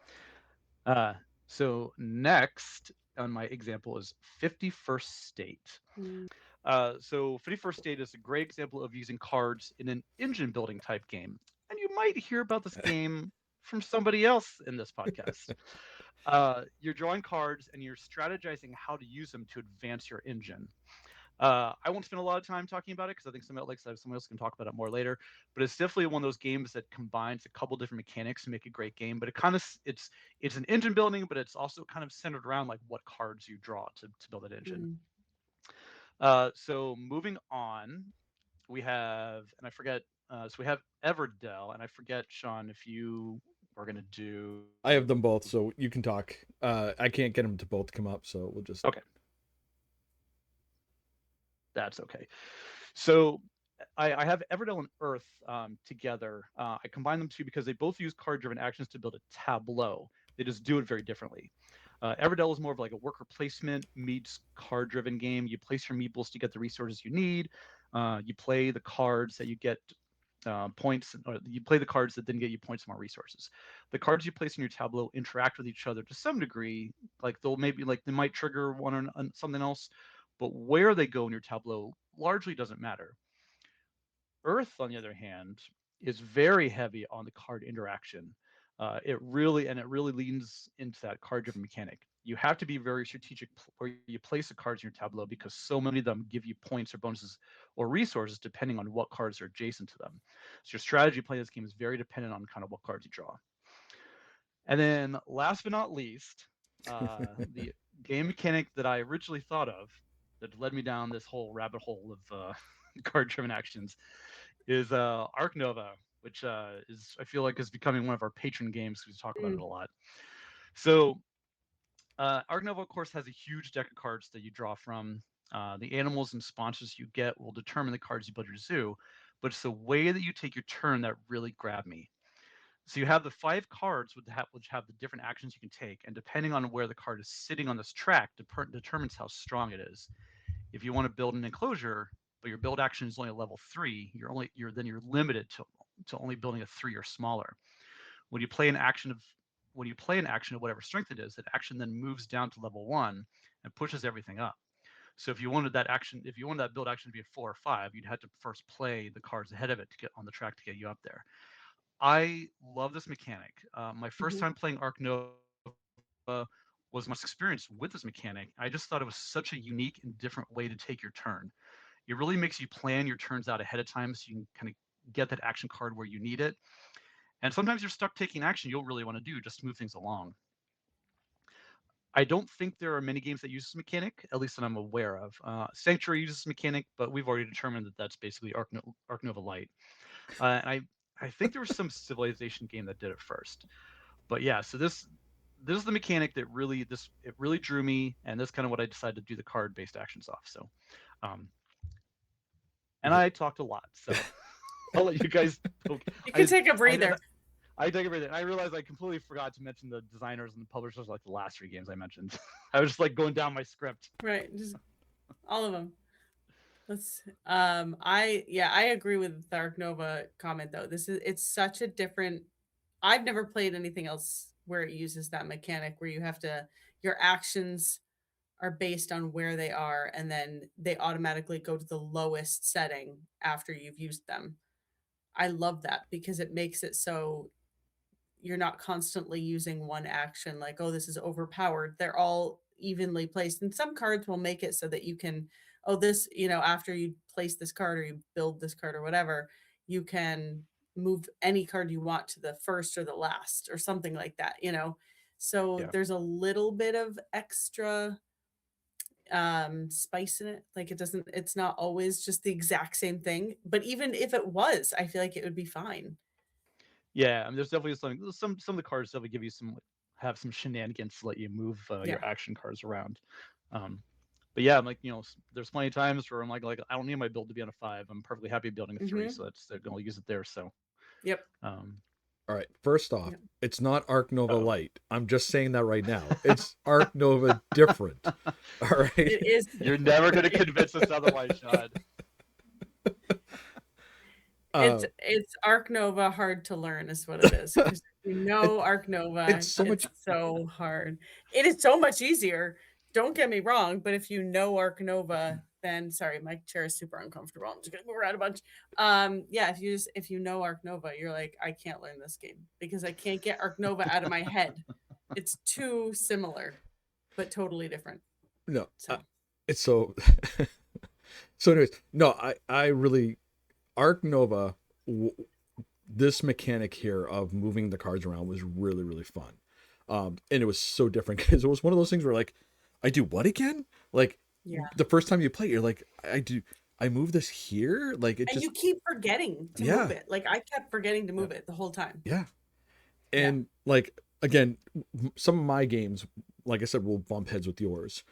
Uh, so next on my example is 51st State. Mm. So 51st State is a great example of using cards in an engine building type game. And you might hear about this game from somebody else in this podcast. You're drawing cards and you're strategizing how to use them to advance your engine. I won't spend a lot of time talking about it because I think somebody else can talk about it more later. But it's definitely one of those games that combines a couple different mechanics to make a great game. But it's an engine building, but it's also kind of centered around like what cards you draw to build that engine. Mm. So moving on, we have and I forget. So we have Everdell, and I forget, Sean, if you were gonna do. I have them both, so you can talk. I can't get them to both come up, so we'll just. Okay, that's okay. So I have Everdell and Earth together. I combine them two because they both use card-driven actions to build a tableau. They just do it very differently. Everdell is more of like a worker placement meets card-driven game. You place your meeples to get the resources you need. You play the cards that you get points, or you play the cards that then get you points and more resources. The cards you place in your tableau interact with each other to some degree. Like they might trigger one or something else, but where they go in your tableau largely doesn't matter. Earth, on the other hand, is very heavy on the card interaction. It really leans into that card-driven mechanic. You have to be very strategic where you place the cards in your tableau because so many of them give you points or bonuses or resources depending on what cards are adjacent to them. So your strategy playing this game is very dependent on kind of what cards you draw. And then, last but not least, the game mechanic that I originally thought of that led me down this whole rabbit hole of card-driven actions is Arc Nova, which is I feel like is becoming one of our patron games because we talk about it Mm. a lot. So Arc Nova, of course, has a huge deck of cards that you draw from. The animals and sponsors you get will determine the cards you build your zoo, but it's the way that you take your turn that really grabbed me. So you have the 5 cards which have the different actions you can take, and depending on where the card is sitting on this track, determines how strong it is. If you want to build an enclosure, but your build action is only a level 3, you're limited to only building a 3 or smaller. When you play an action of whatever strength it is, that action then moves down to level 1 and pushes everything up. So if you wanted that build action to be a 4 or 5, you'd have to first play the cards ahead of it to get on the track to get you up there. I love this mechanic. My first Mhm. time playing Arc Nova was my first experience with this mechanic. I just thought it was such a unique and different way to take your turn. It really makes you plan your turns out ahead of time so you can kind of get that action card where you need it. And sometimes you're stuck taking action you don't really want to do just to move things along. I don't think there are many games that use this mechanic, at least that I'm aware of. Sanctuary uses this mechanic, but we've already determined that that's basically Arc Nova Light. And I think there was some Civilization game that did it first. But yeah, so this is the mechanic that it really drew me, and that's kind of what I decided to do the card based actions off. So, um, and I talked a lot, so I'll let you guys. You can take a I, breather. I take a breather. I realized I completely forgot to mention the designers and the publishers, like the last 3 games I mentioned. I was just like going down my script. Right, just all of them. I agree with the Arc Nova comment though. It's such a different. I've never played anything else where it uses that mechanic where you have to your actions are based on where they are and then they automatically go to the lowest setting after you've used them. I love that because it makes it so you're not constantly using one action like, oh, this is overpowered. They're all evenly placed. And some cards will make it so that you can, oh, this, after you place this card or you build this card or whatever, you can move any card you want to the first or the last or something like that. So Yeah. there's a little bit of extra spice in it. Like it's not always just the exact same thing. But even if it was, I feel like it would be fine. Yeah, I mean, there's definitely some of the cards definitely give you have some shenanigans to let you move Yeah. your action cards around. But yeah, I'm like, there's plenty of times where I'm like I don't need my build to be on a 5. I'm perfectly happy building a 3, so they're going to use it there. So Yep. All right. First off, Yep. it's not Arc Nova Oh. Light. I'm just saying that right now. It's Arc Nova different. All right. It is. You're never going to convince us otherwise, Sean. It's Arc Nova hard to learn is what it is. 'Cause Arc Nova, it's so hard. It is so much easier. Don't get me wrong, but if you know Arc Nova, then sorry, my chair is super uncomfortable. I'm just gonna move around a bunch. Yeah, if you know Arc Nova, you're like, I can't learn this game because I can't get Arc Nova out of my head. It's too similar, but totally different. No, So it's so. So, anyways, no, I really Arc Nova. This mechanic here of moving the cards around was really really fun, and it was so different because it was one of those things where like, I do what again? Like, yeah. the first time you play, you're like, I move this here, like it And just you keep forgetting to Yeah. move it. Like I kept forgetting to move it the whole time. yeah. And like again, some of my games, like I said, will bump heads with yours,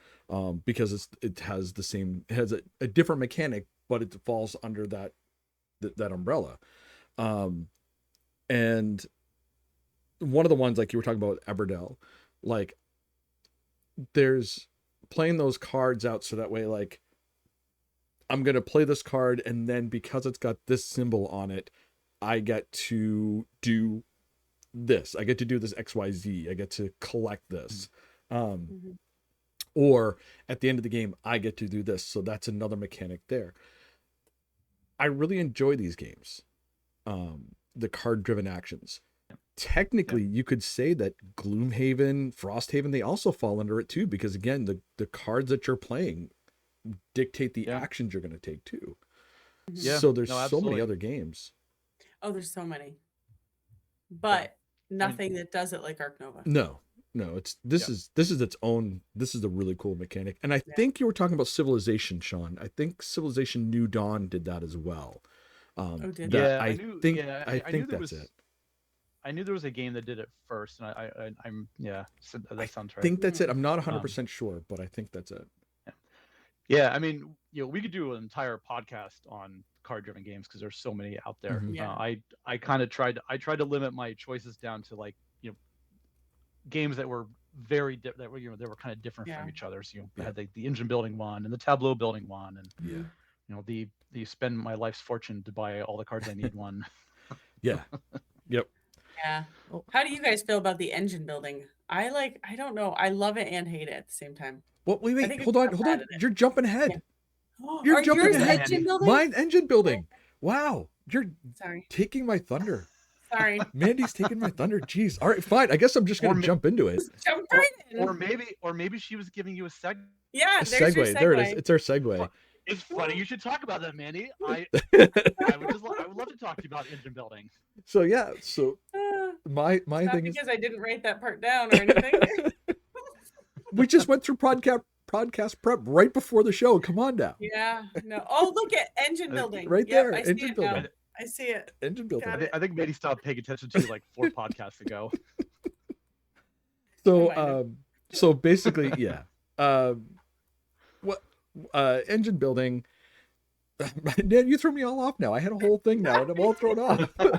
because it has a different mechanic, but it falls under that umbrella. And one of the ones like you were talking about Aberdell, like there's playing those cards out so that way like I'm gonna play this card and then because it's got this symbol on it, I get to do this. I get to do this XYZ. I get to collect this. Or at the end of the game, I get to do this. So that's another mechanic there. I really enjoy these games. The card-driven actions. Technically, you could say that Gloomhaven, Frosthaven, they also fall under it too, because again, the cards that you're playing dictate the actions you're going to take too. Yeah. So there's No, so many absolutely. other games. Oh, there's so many. But nothing that does it like Arc Nova. No, this is its own. This is a really cool mechanic, and I think you were talking about Civilization, Sean. I think Civilization New Dawn did that as well. Did that I think that's it. I knew there was a game that did it first, and I'm so that sounds right. I think that's it. I'm not 100% sure, but I think that's it. Yeah, I mean, we could do an entire podcast on card-driven games because there's so many out there. Yeah. I kind of tried to limit my choices down to like games that were they were kind of different from each other. So I had the engine building one and the tableau building one, and the spend my life's fortune to buy all the cards I need one. Yeah. Yep. Yeah. How do you guys feel about the engine building? I don't know. I love it and hate it at the same time. Well, wait, think hold I'm on. bad at it. You're jumping ahead. You're You're jumping yours ahead. engine building? Mine engine building. Wow, you're Sorry. taking my thunder. Sorry. Mandy's taking my thunder. Jeez. All right, fine. I guess I'm just gonna jump into it. Jump right in. Or maybe she was giving you a segue. Yeah, A there's your segue. segue. There it is. It's our segue. It's funny you should talk about that, Mandy. I would love to talk to you about engine building. So yeah. So my Not thing is because I didn't write that part down or anything. We just went through podcast prep right before the show. Come on now. Yeah. No. Oh, look at engine I think- building. Right Yep, there, I see engine it now. building. I see it. Engine building. Got I, it. I think Maddie stopped paying attention to you like 4 podcasts ago. So might have. so basically, yeah. What engine building. Dan, you threw me all off now. I had a whole thing now, and I'm all thrown off. Do you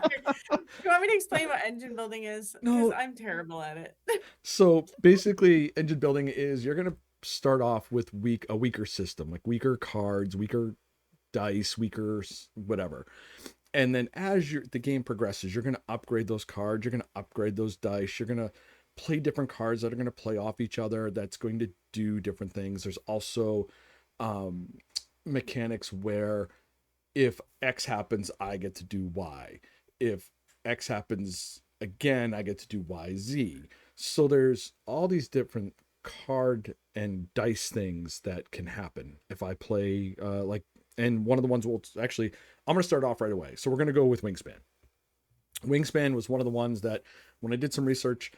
want me to explain what engine building is? Because No. I'm terrible at it. So basically, engine building is you're gonna start off with a weaker system, like weaker cards, weaker dice, weaker whatever. And then as the game progresses, you're gonna upgrade those cards, you're gonna upgrade those dice, you're gonna play different cards that are gonna play off each other. That's going to do different things. There's also mechanics where if X happens, I get to do Y. If X happens again, I get to do Y, Z. So there's all these different card and dice things that can happen if I play and one of the ones actually, I'm going to start off right away. So we're going to go with Wingspan. Wingspan was one of the ones that when I did some research,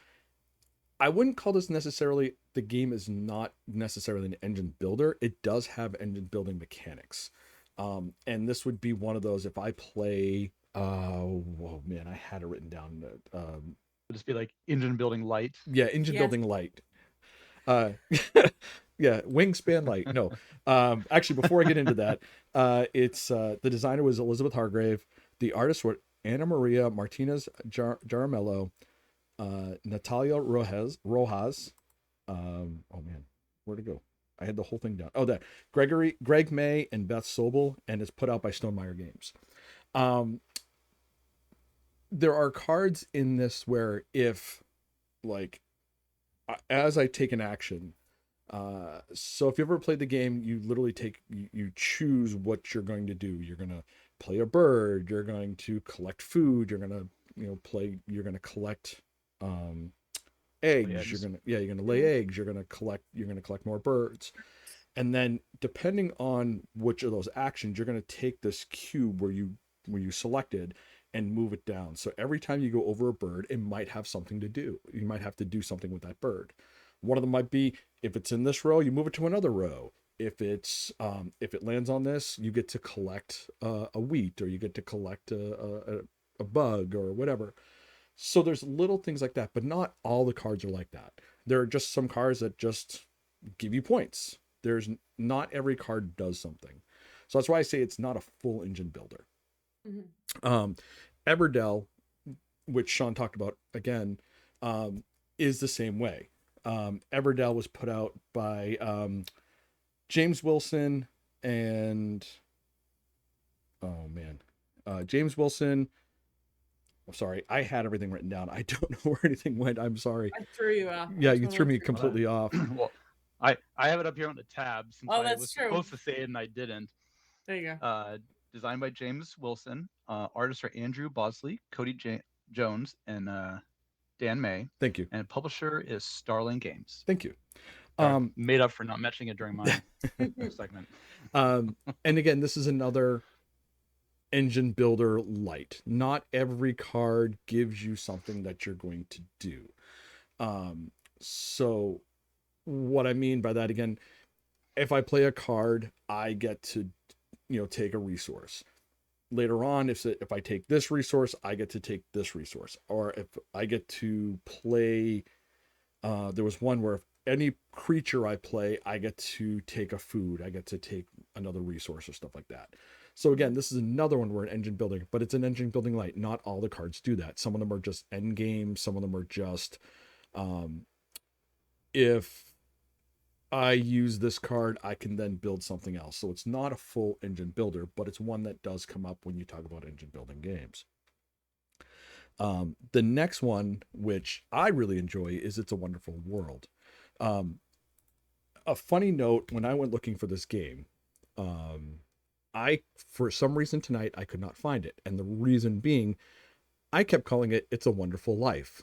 I wouldn't call this necessarily, the game is not necessarily an engine builder. It does have engine building mechanics. And this would be one of those, if I play, oh man, I had it written down. It'll just be like engine building light. Yeah, engine Yeah. building light. Yeah, Wingspan light. No, actually, before I get into that, it's the designer was Elizabeth Hargrave. The artists were Ana Maria Martinez Jaramello, Natalia Rojas. Oh man, where'd it go? I had the whole thing down. Oh, that Greg May, and Beth Sobel, and it's put out by Stonemaier Games. There are cards in this where if, like, as I take an action, so if you ever played the game, you literally you choose what you're going to do. You're going to play a bird, you're going to collect food, you're going to, you're going to collect eggs, you're going to lay eggs, you're going to collect more birds. And then depending on which of those actions, you're going to take this cube where you selected and move it down. So every time you go over a bird, it might have something to do. You might have to do something with that bird. One of them might be, if it's in this row, you move it to another row. If it's if it lands on this, you get to collect a wheat, or you get to collect a bug or whatever. So there's little things like that, but not all the cards are like that. There are just some cards that just give you points. There's not every card does something. So that's why I say it's not a full engine builder. Mm-hmm. Everdell, which Sean talked about again, is the same way. Everdell was put out by James Wilson and James Wilson. I'm sorry, I had everything written down. I don't know where anything went. I'm sorry. I threw you off. Yeah, you threw me completely off. Well, I have it up here on the tab since I that's was true. supposed to say it and I didn't. There you go. Designed by James Wilson. Artists are Andrew Bosley, Cody Jones, and Dan May. Thank you. And publisher is Starling Games. Thank you. Made up for not mentioning it during my segment. And again, this is another engine builder light. Not every card gives you something that you're going to do. So what I mean by that, again, if I play a card, I get to, take a resource. Later on, if I take this resource, I get to take this resource. Or if I get to play, there was one where if any creature I play, I get to take a food, I get to take another resource or stuff like that. So again, this is another one where an engine building, but it's an engine building light. Not all the cards do that. Some of them are just end game. Some of them are just, if I use this card, I can then build something else. So it's not a full engine builder, but it's one that does come up when you talk about engine building games. The next one, which I really enjoy, is It's a Wonderful World. A funny note, when I went looking for this game, for some reason tonight, I could not find it. And the reason being, I kept calling it It's a Wonderful Life.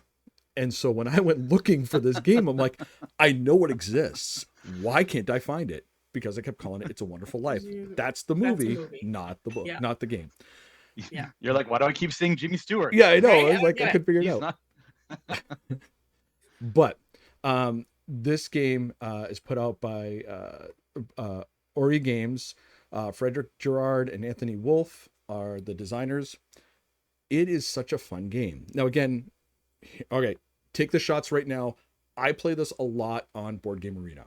And so when I went looking for this game, I'm like, I know it exists. Why can't I find it? Because I kept calling it It's a Wonderful Life. That's the movie, not the book, not the game. Yeah. You're like, why do I keep seeing Jimmy Stewart? Yeah, I know. Right? I was like, I couldn't figure it out. But This game is put out by Ori Games. Frederick Gerard and Anthony Wolf are the designers. It is such a fun game. Now, again, okay, take the shots right now. I play this a lot on Board Game Arena.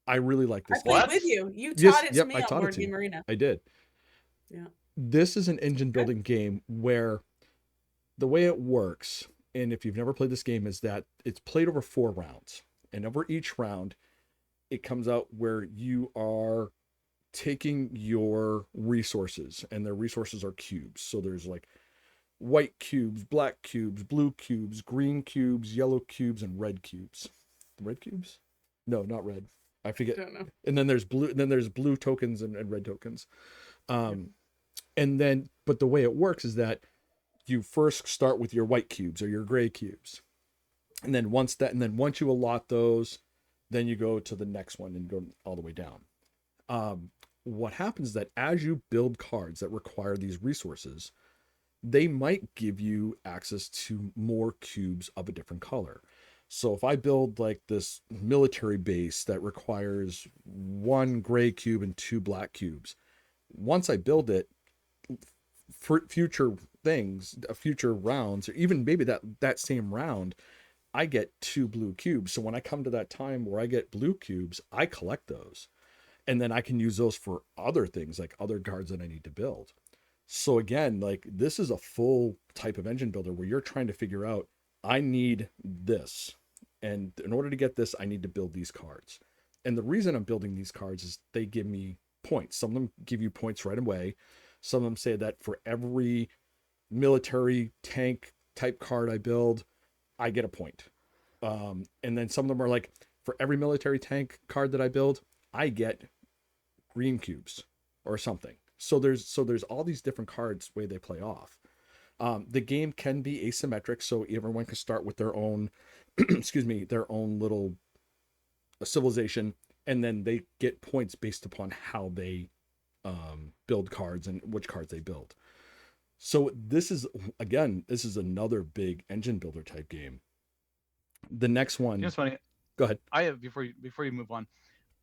I really like I this played game. What? with you. You Yes, taught it to yep, me I on taught it Board to Game you. Arena. I did. Yeah. This is an engine building game where the way it works, and if you've never played this game, is that it's played over 4 rounds. And over each round, it comes out where you are taking your resources, and the resources are cubes. So there's like white cubes, black cubes, blue cubes, green cubes, yellow cubes, and red cubes. Red cubes? No, not red. I forget. Don't know. And then there's blue tokens and red tokens. And then, but the way it works is that you first start with your white cubes or your gray cubes. And then once you allot those, then you go to the next one and go all the way down. What happens is that as you build cards that require these resources, they might give you access to more cubes of a different color. So if I build like this military base that requires 1 gray cube and 2 black cubes, once I build it, for future things, future rounds, or even maybe that same round, I get 2 blue cubes. So when I come to that time where I get blue cubes, I collect those. And then I can use those for other things, like other cards that I need to build. So again, like this is a full type of engine builder where you're trying to figure out, I need this. And in order to get this, I need to build these cards. And the reason I'm building these cards is they give me points. Some of them give you points right away. Some of them say that for every military tank type card I build, I get a point. And then some of them are like, for every military tank card that I build, I get green cubes or something. So there's all these different cards way they play off. The game can be asymmetric, so everyone can start with their own, their own little civilization, and then they get points based upon how they build cards and which cards they build. So this is another big engine builder type game. The next one, You know, it's funny. go ahead. I have before you move on.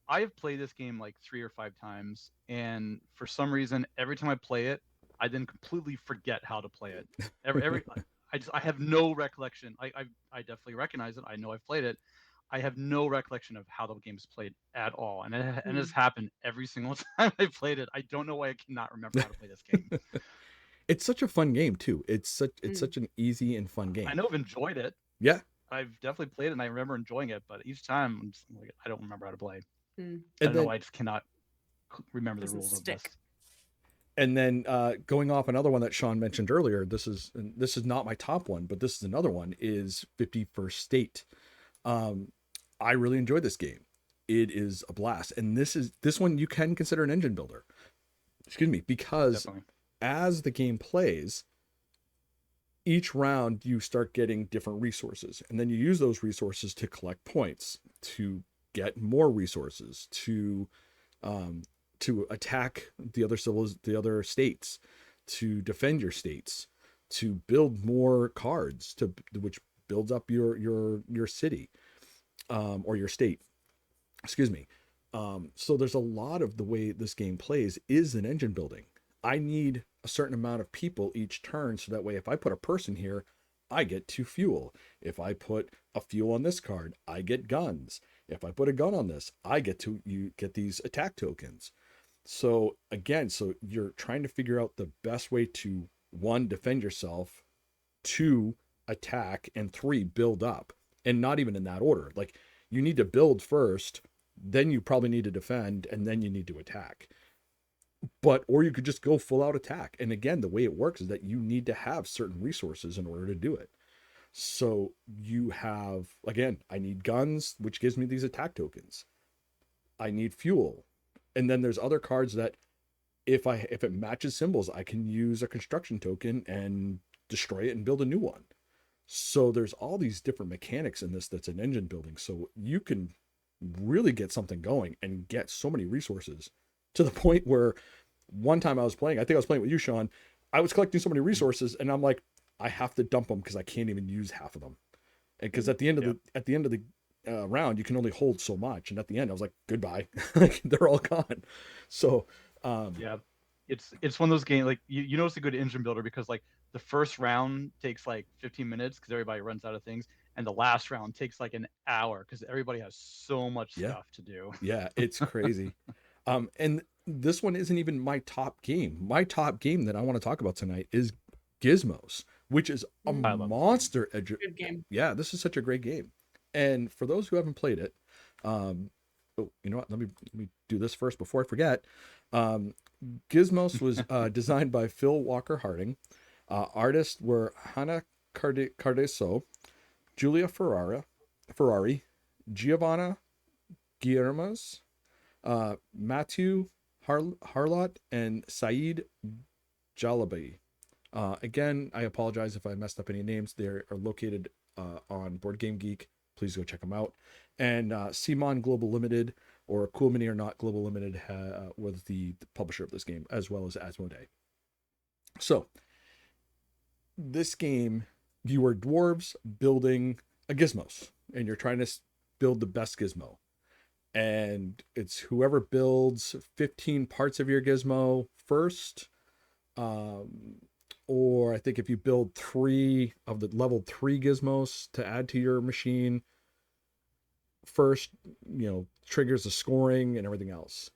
I have played this game like 3 or 5 times, and for some reason, every time I play it, I then completely forget how to play it. Every I have no recollection. I definitely recognize it. I know I've played it. I have no recollection of how the game's played at all, and it's happened every single time I played it. I don't know why I cannot remember how to play this game. It's such a fun game too. It's such an easy and fun game. I know I've enjoyed it. Yeah. I've definitely played it, and I remember enjoying it. But each time, I'm just like, I don't remember how to play. Mm. I don't know. I just cannot remember the Doesn't rules stick. of this. And then going off another one that Sean mentioned earlier, this is not my top one, but this is another one, is 51st State. I really enjoyed this game. It is a blast. And this one you can consider an engine builder. Excuse me, because Definitely. as the game plays, each round you start getting different resources, and then you use those resources to collect points, to get more resources, to attack the other states, to defend your states, to build more cards, which builds up your city, or your state. Excuse me. So there's a lot of the way this game plays is an engine building. I need a certain amount of people each turn, so that way if I put a person here, I get 2 fuel. If I put a fuel on this card, I get guns. If I put a gun on this, you get these attack tokens. So again, you're trying to figure out the best way to, 1, defend yourself, 2, attack, and 3, build up. And not even in that order. Like, you need to build first, then you probably need to defend, and then you need to attack. Or you could just go full out attack. And again, the way it works is that you need to have certain resources in order to do it. So you have, again, I need guns, which gives me these attack tokens. I need fuel. And then there's other cards that if it matches symbols, I can use a construction token and destroy it and build a new one. So there's all these different mechanics in this that's an engine building. So you can really get something going and get so many resources, to the point where one time I was playing with you, Sean, I was collecting so many resources and I'm like, I have to dump them because I can't even use half of them. And because at the end of round, you can only hold so much, and at the end, I was like, goodbye, like they're all gone. So, Yeah, it's one of those games like you know it's a good engine builder because like the first round takes like 15 minutes because everybody runs out of things, and the last round takes like an hour because everybody has so much yeah, stuff to do. yeah, it's crazy. And this one isn't even my top game. My top game that I want to talk about tonight is Gizmos, which is a Mm, I love this game. monster good game. yeah, this is such a great game. And for those who haven't played it, um, oh, you know what? Let me do this first before I forget. Um, Gizmos was designed by Phil Walker Harding. Artists were Hannah Cardeso, Julia Ferrari, Giovanna Guillermo's, Matthew Harlot, and Saeed Jalabi. Again, I apologize if I messed up any names. They are located on Board Game Geek. Please go check them out. And Simon Global Limited, or Cool Mini or Not Global Limited, was the publisher of this game, as well as Asmodee. So, this game, you are dwarves building a gizmos, and you're trying to build the best gizmo. And it's whoever builds 15 parts of your gizmo first, um, or I think if you build 3 of the level 3 gizmos to add to your machine first, triggers the scoring and everything else.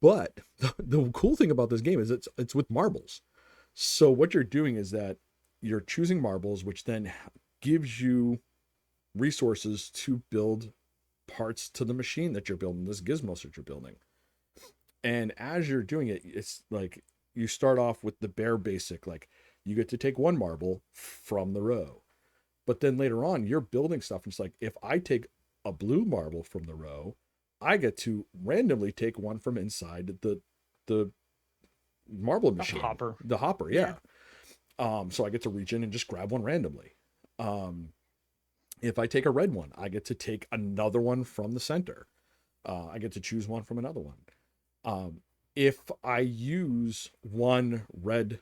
But the cool thing about this game is it's with marbles. So what you're doing is that you're choosing marbles, which then gives you resources to build parts to the machine that you're building, this gizmos that you're building. And as you're doing it, it's like you start off with the bare basic, like you get to take 1 marble from the row. But then later on, you're building stuff. And it's like, if I take a blue marble from the row, I get to randomly take 1 from inside the marble machine. Hopper. The hopper, yeah. So I get to reach in and just grab 1 randomly. If I take a red one, I get to take another one from the center. I get to choose 1 from another one. If I use 1 red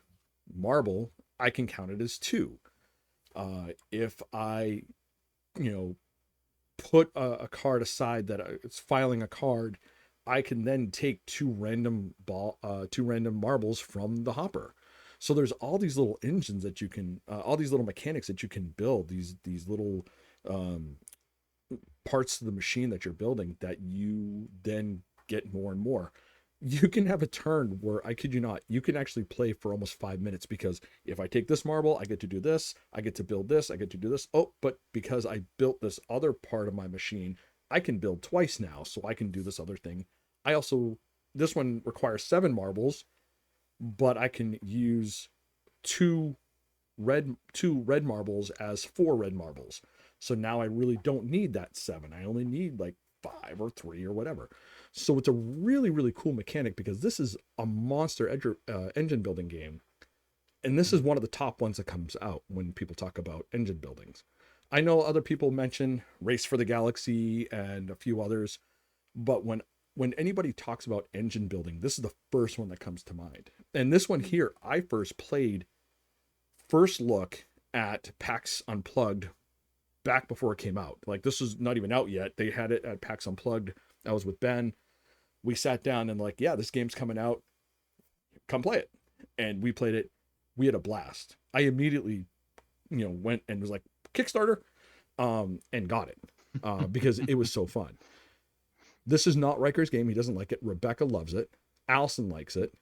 marble, I can count it as 2. If I, put a card aside that it's filing a card, I can then take 2 random marbles from the hopper. So there's all these little engines that you can, all these little mechanics that you can build. These little parts of the machine that you're building that you then get more and more. You can have a turn where, I kid you not, you can actually play for almost 5 minutes, because if I take this marble, I get to do this, I get to build this, I get to do this. Oh, but because I built this other part of my machine, I can build twice now, so I can do this other thing. This one requires 7 marbles, but I can use two red marbles as 4 red marbles. So now I really don't need that 7. I only need like 5 or 3 or whatever. So it's a really, really cool mechanic, because this is a monster engine building game. And this is one of the top ones that comes out when people talk about engine buildings. I know other people mention Race for the Galaxy and a few others, but when anybody talks about engine building, this is the first one that comes to mind. And this one here, I first look at PAX Unplugged back before it came out. Like, this was not even out yet. They had it at PAX Unplugged. I was with Ben. We sat down and like, yeah, this game's coming out. Come play it. And we played it. We had a blast. I immediately, went and was like, Kickstarter, and got it, because it was so fun. This is not Riker's game. He doesn't like it. Rebecca loves it. Allison likes it.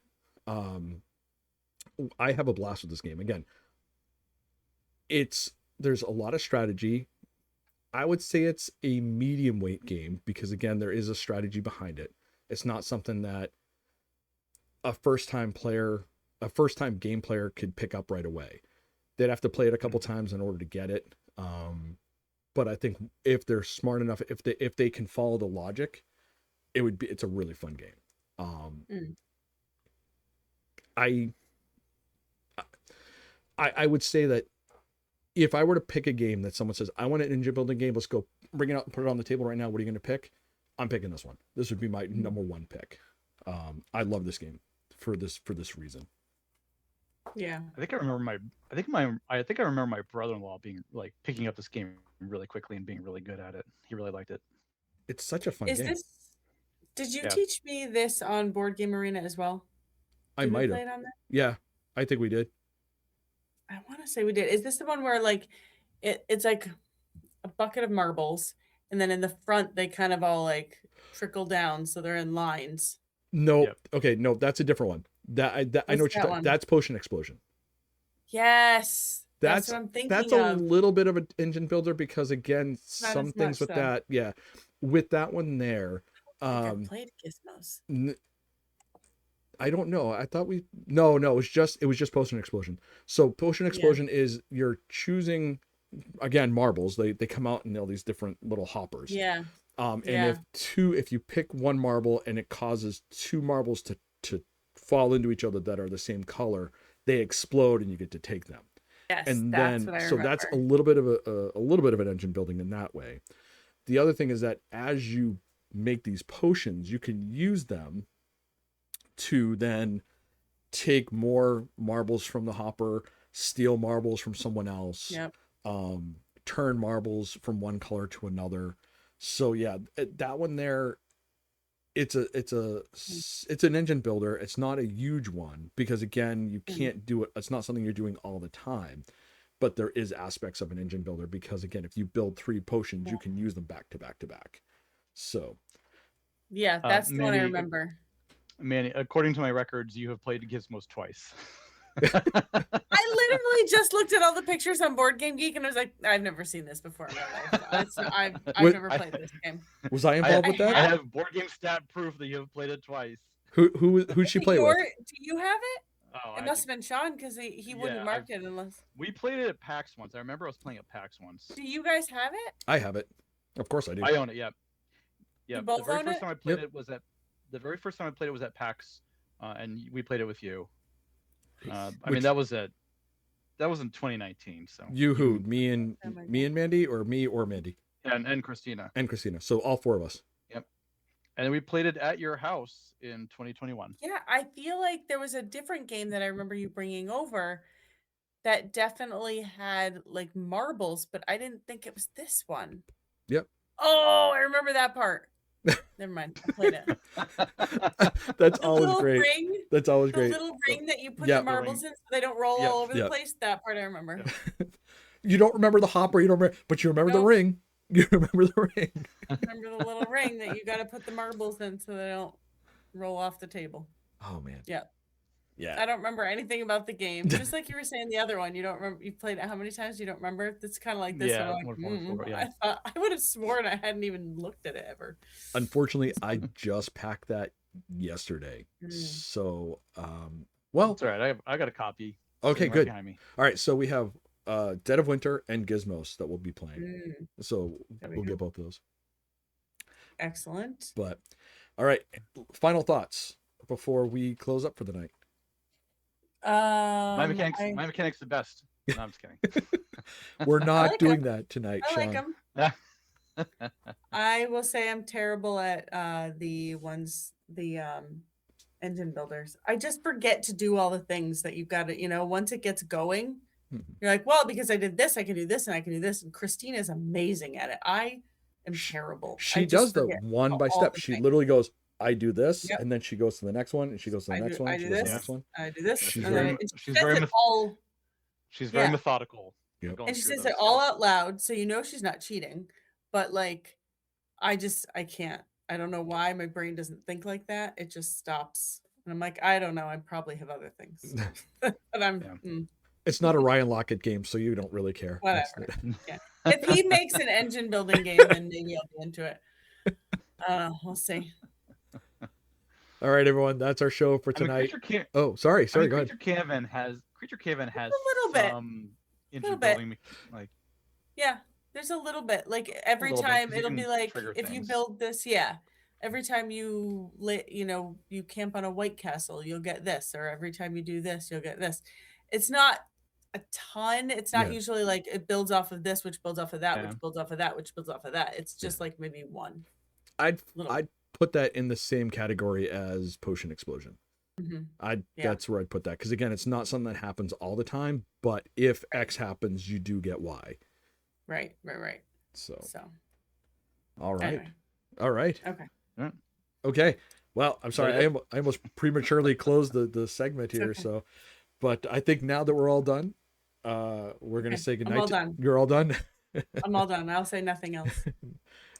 I have a blast with this game. Again, there's a lot of strategy. I would say it's a medium weight game, because again, there is a strategy behind it. It's not something that a first time game player could pick up right away. They'd have to play it a couple times in order to get it. But I think if they're smart enough, if they can follow the logic, it's a really fun game. I would say that if I were to pick a game that someone says, I want an engine building game, let's go bring it out and put it on the table right now, what are you going to pick? I'm picking this one. This would be my number 1 pick. I love this game for this reason. Yeah. I think I remember my brother-in-law being like picking up this game really quickly and being really good at it. He really liked it. It's such a fun Is game. this? Did you Yeah. teach me this on Board Game Arena as well? I Did we might play have. it on there? Yeah, I think we did. I want to say we did. Is this the one where like it's like a bucket of marbles, and then in the front they kind of all like trickle down, so they're in lines. No, Yep. okay, no, that's a different one. I know What's what you're that talking. one? That's Potion Explosion. Yes, that's That's what I'm that's thinking a of. little bit of an engine builder because again, Not some as things much with though. that, yeah, with that one there, I think I um, played Gizmos. I don't know. I thought we no, it was just Potion Explosion. So Potion Yeah. Explosion is you're choosing again marbles. They come out in all these different little hoppers. Yeah. And Yeah. if you pick one marble and it causes two marbles to fall into each other that are the same color, they explode and you get to take them. Yes, And that's then what I so that's a remember. little bit of a little bit of an engine building in that way. The other thing is that as you make these potions, you can use them to then take more marbles from the hopper, steal marbles from someone else, Yep. turn marbles from one color to another. So yeah, that one there, it's an engine builder. It's not a huge one because again, you can't do it. It's not something you're doing all the time, but there is aspects of an engine builder because again, if you build 3 potions, you can use them back to back to back. So Yeah, that's the one I Manny, remember. Manny, according to my records, you have played Gizmos twice. I literally just looked at all the pictures on Board Game Geek and I was like, I've never seen this before in my life. I've What- never played this game. was I involved with I that? have board game stat proof that you have played it twice. Who'd she play with? Do you have it? Oh, It I must think, have been Sean because he wouldn't Yeah, mark it unless. we played it at PAX once. I remember I was playing at PAX once. Do you guys have it? I have it. Of course I do. I own it. Yeah, You yeah. both own it? Time I played it was at the very first time I played it was at PAX, and we played it with you. I Which- mean, that was in 2019. So You who? Me Oh and my me and Mandy, or me or Mandy and Christina, and Christina. So all 4 of us. and then we played it at your house in 2021. Yeah, I feel like there was a different game that I remember you bringing over that definitely had like marbles, but I didn't think it was this one. Yep. Oh, I remember that part. Never mind. I played it. That's The always little great. ring, That's always the great. little ring that you put Yeah. the marbles in so they don't roll Yeah. all over Yeah. the place. That part I remember. You don't remember the hopper, you don't remember, but you remember the Nope. ring. You remember the ring. Remember the little ring that you got to put the marbles in so they don't roll off the table. Oh man. Yeah. Yeah. I don't remember anything about the game. Just like you were saying the other one, you don't remember. You played it how many times? You don't remember? It's kind of like this Yeah, one. one, four, four, yeah. I would have sworn I hadn't even looked at it ever. Unfortunately, I just packed that yesterday. Mm. So well, That's all right. I got a copy. okay, sitting right good. behind me. All right, so we have Dead of Winter and Gizmos that we'll be playing. Mm, So There we we'll go. get both of those. excellent. But all right, final thoughts before we close up for the night. My mechanic's the best. No, I'm just kidding. We're not like doing that tonight, I like Sean. them. I will say I'm terrible at the engine builders. I just forget to do all the things that you've got to, once it gets going, Mhm. you're like, well, because I did this, I can do this, and I can do this. And Christina is amazing at it. I am terrible. She I does just the forget one by all step. the She things. literally goes, I do this, Yep. and then she goes to the next one, and she goes to the next one, I and she do goes to the this, next one. I do this, She's and then very- she she's says very it all. She's very Yeah. methodical. Yep. going And she through says those, it all yeah. out loud, so she's not cheating. But like, I can't. I don't know why my brain doesn't think like that. It just stops, and I'm like, I don't know. I probably have other things, but I'm Yeah. It's not a Ryan Lockett game, so you don't really care. That's Whatever. the- If he makes an engine building game, then maybe I'll be into it. We'll see. All right, everyone, that's our show for I mean, tonight. Creature Oh, sorry, I mean, go ahead. Creature Caravan has A little bit. some engine Little bit. building, like Yeah, there's a little bit. Like every little bit, time 'cause you it'll be can like trigger if you things. build this, yeah. Every time you you camp on a White Castle, you'll get this, or every time you do this, you'll get this. It's not a ton. It's not Yeah. usually like it builds off of this, which builds off of that, Yeah. which builds off of that, which builds off of that. It's just like maybe one. I'd Little. I'd put that in the same category as Potion Explosion. Mhm. Yeah. That's where I'd put that, because again, it's not something that happens all the time, but if X happens, you do get Y. Right. So So all right. anyway, All right. okay. Yeah. Okay. Well, I'm sorry. that I almost prematurely closed the segment here. okay. So, but I think now that we're all done, we're going to Okay. say I'm goodnight. all done. You're all done? I'm all done. I'll say nothing else.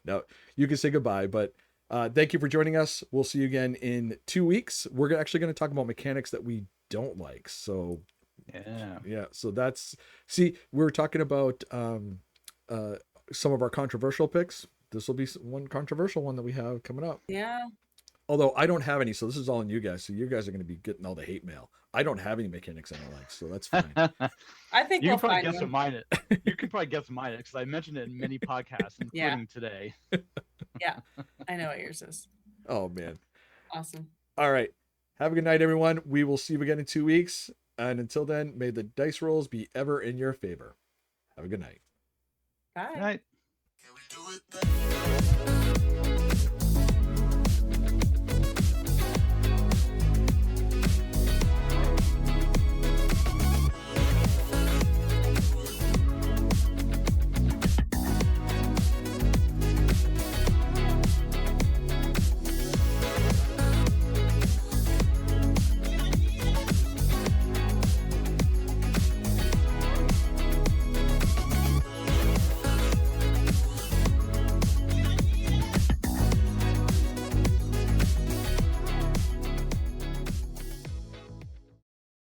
No, you can say goodbye, but thank you for joining us. We'll see you again in 2 weeks. We're actually going to talk about mechanics that we don't like. So Yeah. so we were talking about some of our controversial picks. This will be one controversial one that we have coming up. Yeah. Although I don't have any, so this is all on you guys. So you guys are going to be getting all the hate mail. I don't have any mechanics I don't like, so that's fine. I think You we'll can probably find guess one. what mine is. You can probably guess mine because I mentioned it in many podcasts, including today. Yeah. I know what yours is. Oh man. Awesome. All right. Have a good night, everyone. We will see you again in 2 weeks. And until then, may the dice rolls be ever in your favor. Have a good night. Bye. Good night. Can we do it?